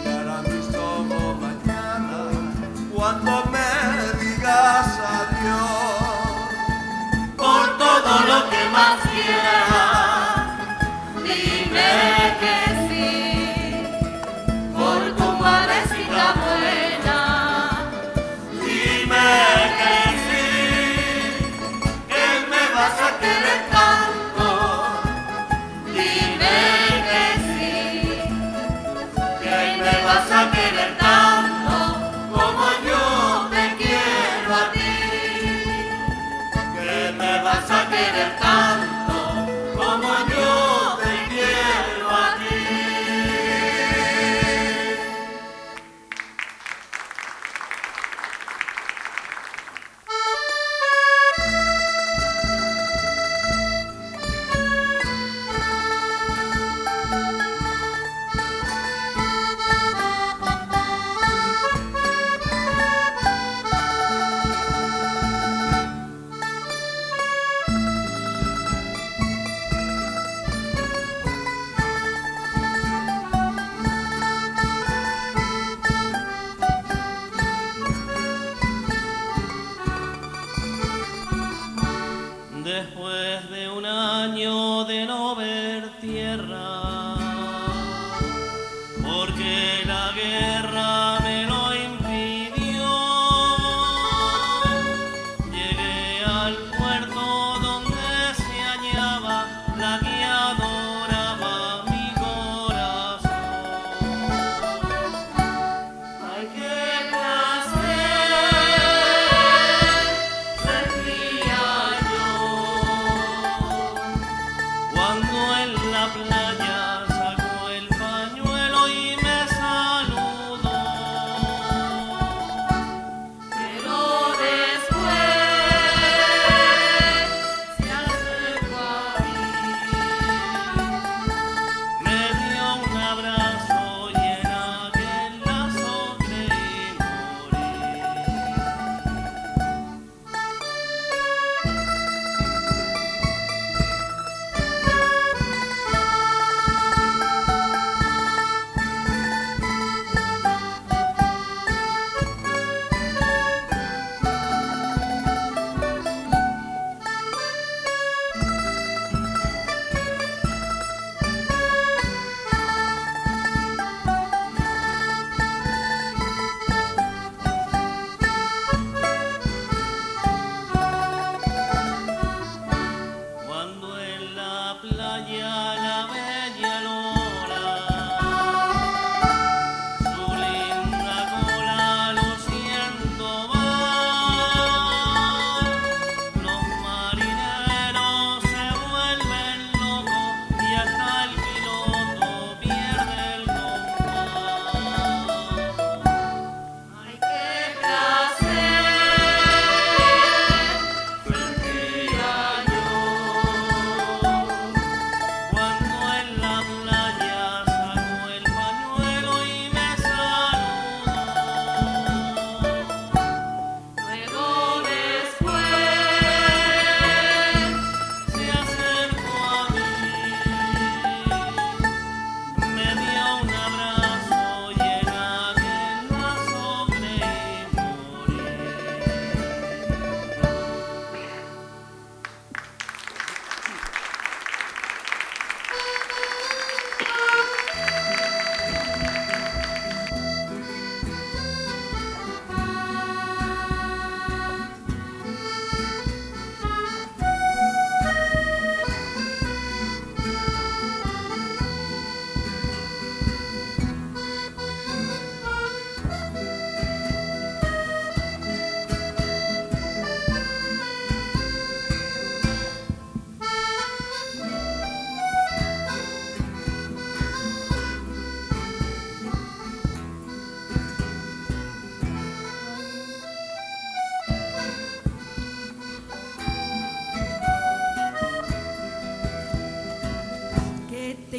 [SPEAKER 4] y ahora mis ojos mañana cuando me digas adiós.
[SPEAKER 5] Por todo lo que más quieras, dime que sí. Por tu madrecita buena, dime que sí. Que me vas a querer tanto, dime que sí. Que me vas a querer tanto como yo te quiero a ti. Me vas a querer tanto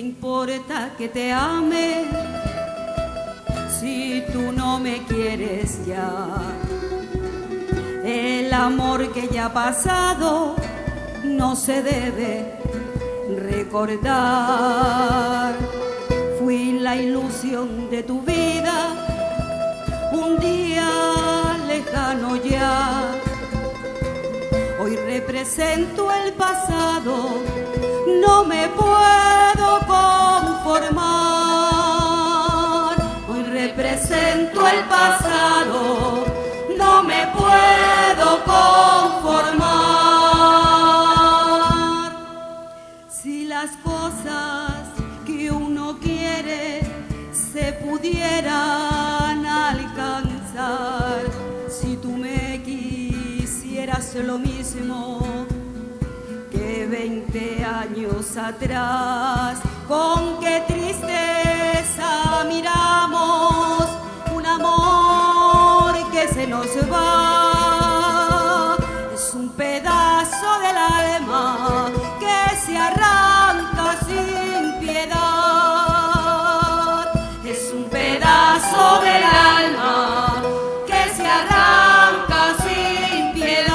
[SPEAKER 6] importa que te ame si tú no me quieres ya? El amor que ya ha pasado no se debe recordar. Fui la ilusión de tu vida, un día lejano ya. Hoy represento el pasado, no me puedo conformar. Hoy represento el pasado, no me puedo conformar. Si las cosas que uno quiere se pudieran alcanzar, si tú me quisieras lo mismo que 20 años atrás, con qué tristeza miramos un amor que se nos va. Es un pedazo del alma que se arranca sin piedad. Es un pedazo del alma que se arranca sin piedad.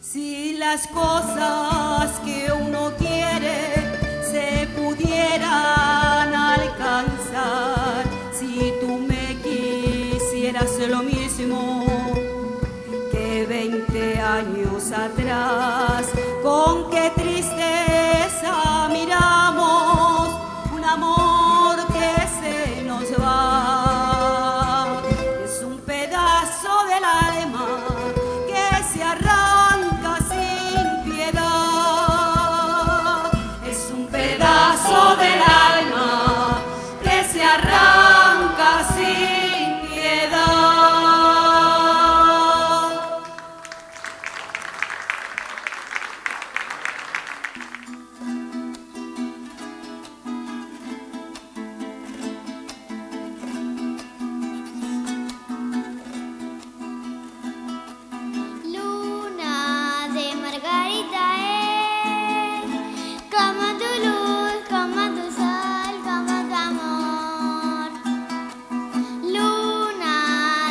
[SPEAKER 6] Si las cosas que uno quiere se pudieran alcanzar, si tú me quisieras lo mismo que 20 años atrás, con qué tristeza miramos un amor que se nos va. Es un pedazo del alma que se arranca sin piedad. Es un pedazo del alma que se arranca sin piedad.
[SPEAKER 7] Luna de Margarita es como tu luz, como tu sol, como tu amor. Luna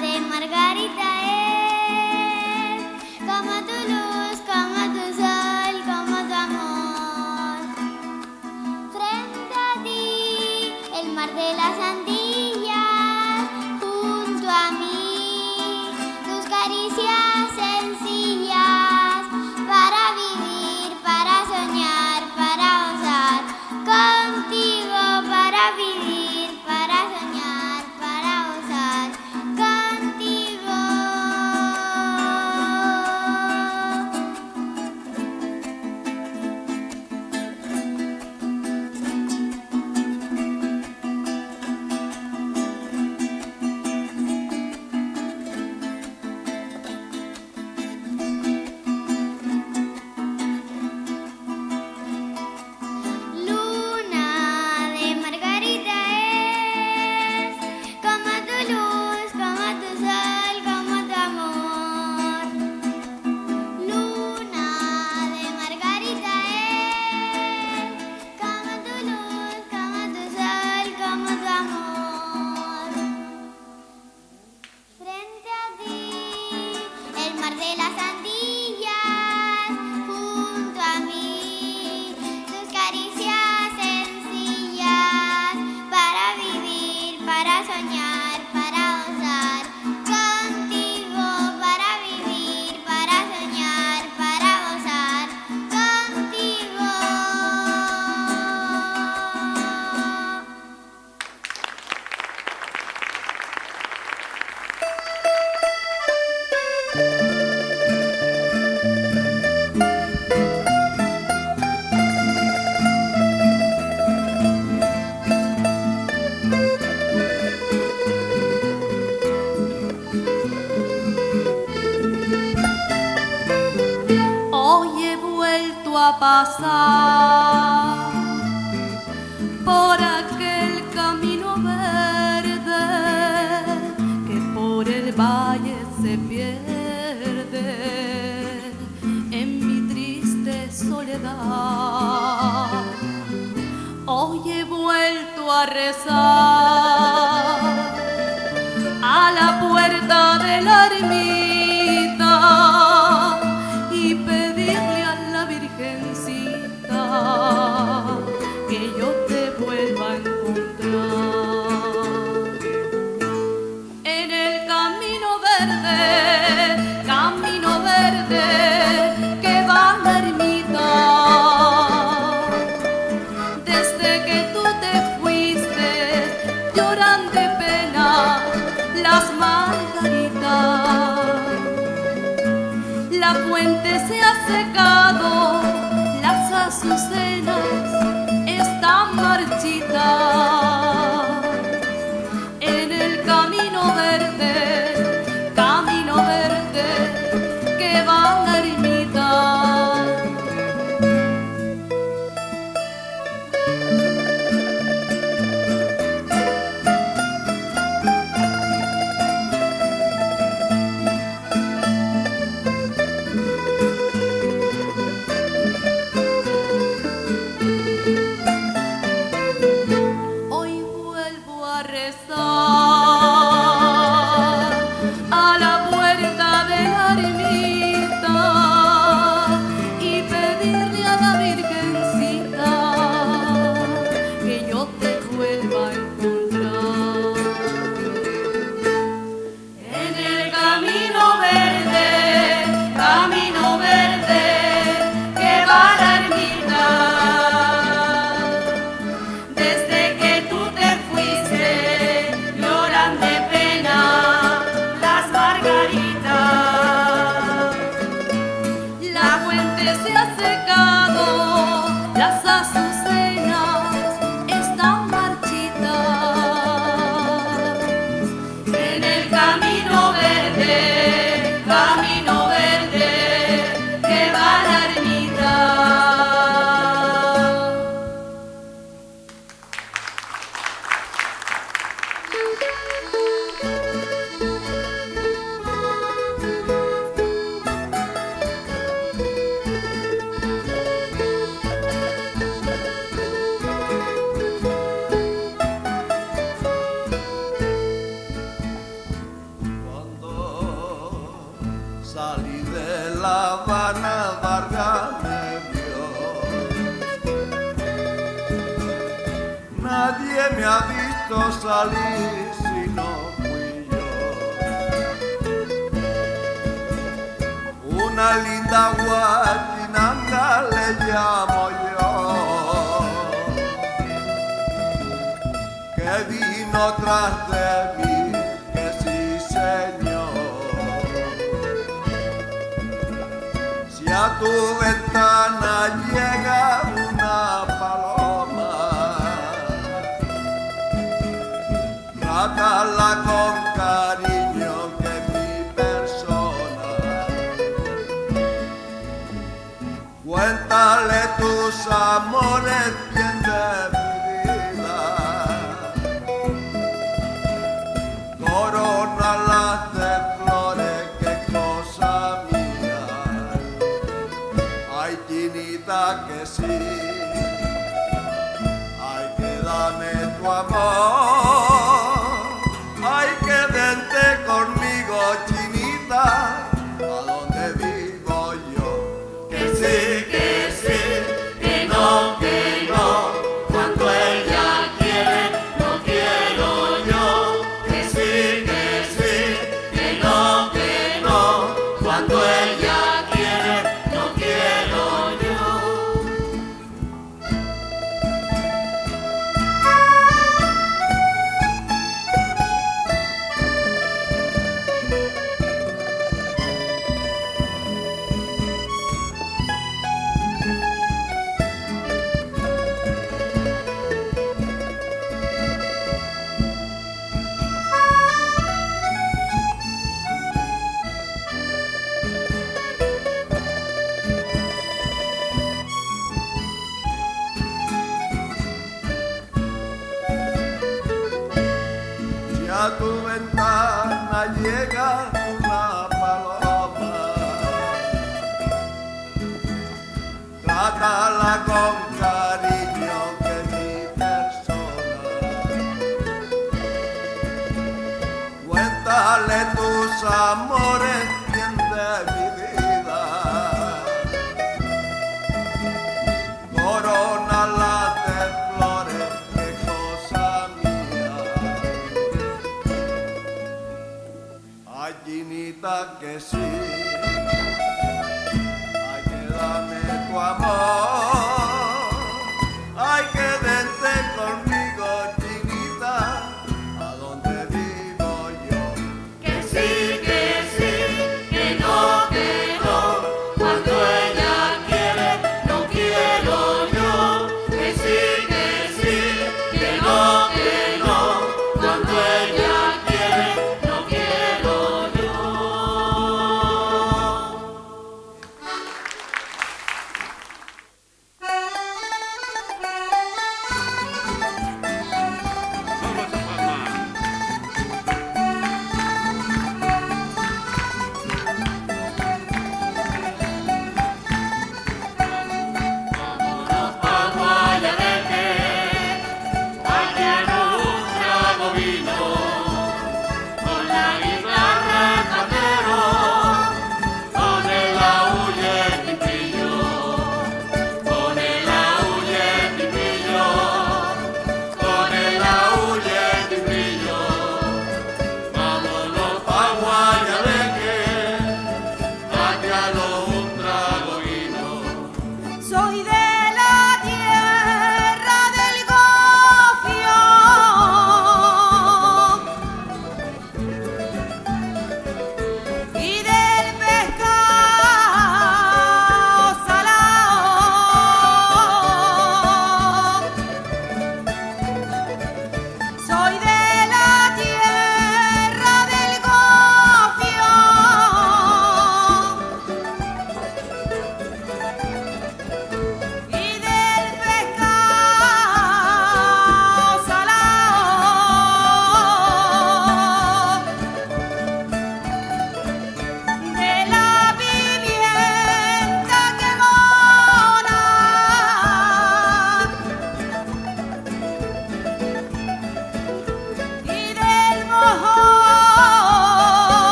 [SPEAKER 7] de Margarita es como tu luz, como tu sol, como tu amor. Frente a ti, el mar de las Antillas, junto a mí, tus caricias sencillas, para vivir, para soñar, para gozar, contigo para vivir, para soñar, para gozar, contigo.
[SPEAKER 6] pasar por aquel camino verde que por el valle se pierde en mi triste soledad. Hoy he vuelto a rezar a la puerta de la ermita y pedirle a la Virgencita que yo te vuelva a encontrar. En el camino verde que va a la ermita, desde que tú te fuiste lloran de pena las margaritas. La fuente se ha secado, las azucenas están marchitas. En el camino verde que va a la ermita. Hoy vuelvo a rezar a la puerta de la ermita y pedirle a la Virgencita que yo te vuelva a encontrar. En el camino verde que va a la ermita, desde que tú te fuiste lloran de pena las margaritas. La fuente se ha secado, las azucenas están marchitas. En el camino verde que va a la ermita.
[SPEAKER 4] Cuando salí de La Habana, Vargas me vio. Nadie me ha visto salir si no fui yo. Una linda guachinanga le llamo yo, que vino tras de mí, que sí señor. Si a tu ventana llega una paloma, trátala con cariño, que mi persona. Cuéntale tus amores bien de mi vida, corónalas de flores, qué cosa mía. Ay, chinita, que sí, ay, que dame tu amor, ay, que vente conmigo, chinita, a donde vivo yo. Que sí, que no, cuando ella quiere, no quiero yo. Que sí, que no, cuando ella quiere, no quiero yo. a tu ventana llega una paloma. Trátala con cariño que mi persona. Cuéntale tus amores, bien de mi vida. Corónala de flores, qué cosa mía. Ay, Ginita, que sí. Ay, que dame tu amor. Ay, que vente conmigo, Ginita, a donde vivo yo.
[SPEAKER 6] Que sí, que no, cuando ella quiere, no quiero yo. Que sí, que no, cuando ella quiere, no quiero yo.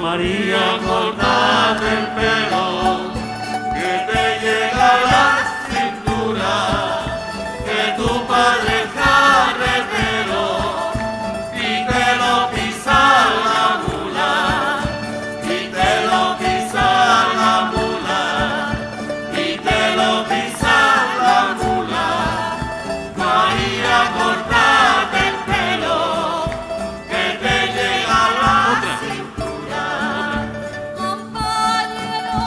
[SPEAKER 3] María, cortate el pelo, que te llega a la cintura, que tu padre es carretero y te lo pisa la mula, y te lo pisa la mula, y te lo pisa la mula. María, cortate el pelo, que te llega a la cintura.
[SPEAKER 6] Compañero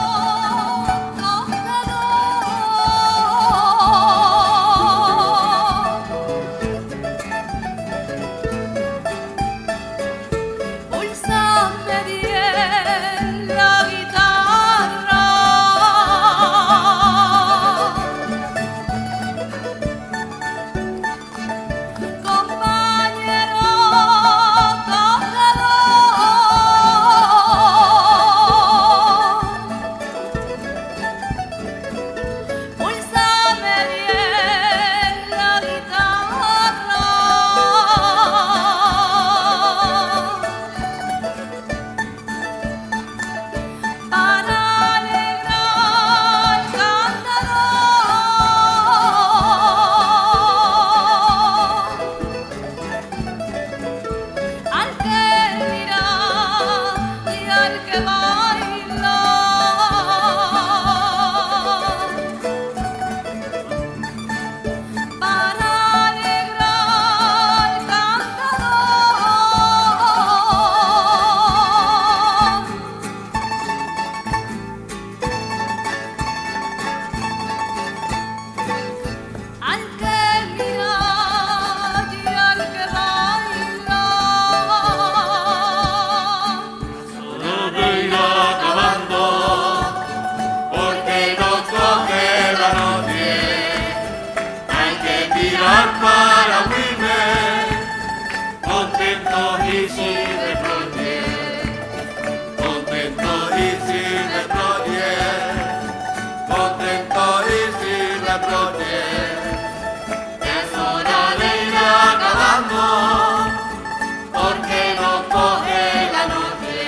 [SPEAKER 6] tocador, pulsame bien la guitarra. Compañero tocador, pulsame bien la guitarra. Para alegrar al cantador, al que mira y al que baila. Para alegrar al cantador, al que mira y al que baila.
[SPEAKER 3] No te irá acabando, porque nos coge la noche. Hay que tirar para Wilmer, contentos y sin reproche, contentos y sin reproche, contentos y sin reproche. Es hora de ir acabando, porque nos coge la noche.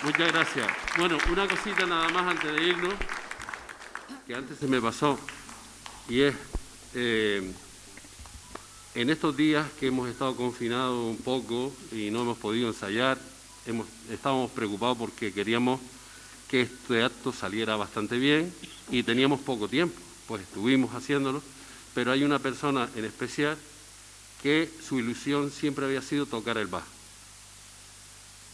[SPEAKER 3] Muchas gracias. Bueno, una cosita nada más antes de irnos, que antes se me pasó, y es, en estos días que hemos estado confinados un poco y no hemos podido ensayar, estábamos preocupados porque queríamos que este acto saliera bastante bien y teníamos poco tiempo, pues estuvimos haciéndolo, pero hay una persona en especial que su ilusión siempre había sido tocar el bajo.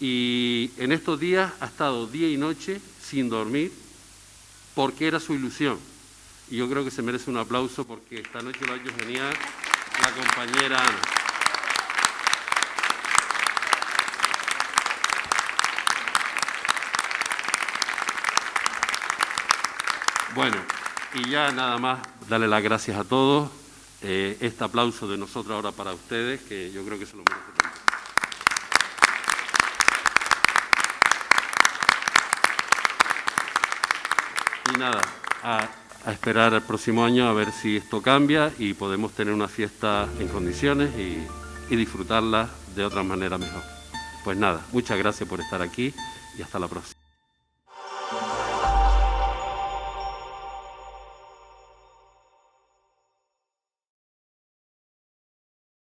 [SPEAKER 3] Y en estos días ha estado día y noche sin dormir porque era su ilusión. Y yo creo que se merece un aplauso porque esta noche lo ha hecho genial la compañera Ana. Bueno, y ya nada más darle las gracias a todos. Este aplauso de nosotros ahora para ustedes, que yo creo que se lo merecen también. Y nada, a esperar el próximo año a ver si esto cambia y podemos tener una fiesta en condiciones y disfrutarla de otra manera mejor. Pues nada, muchas gracias por estar aquí y hasta la próxima.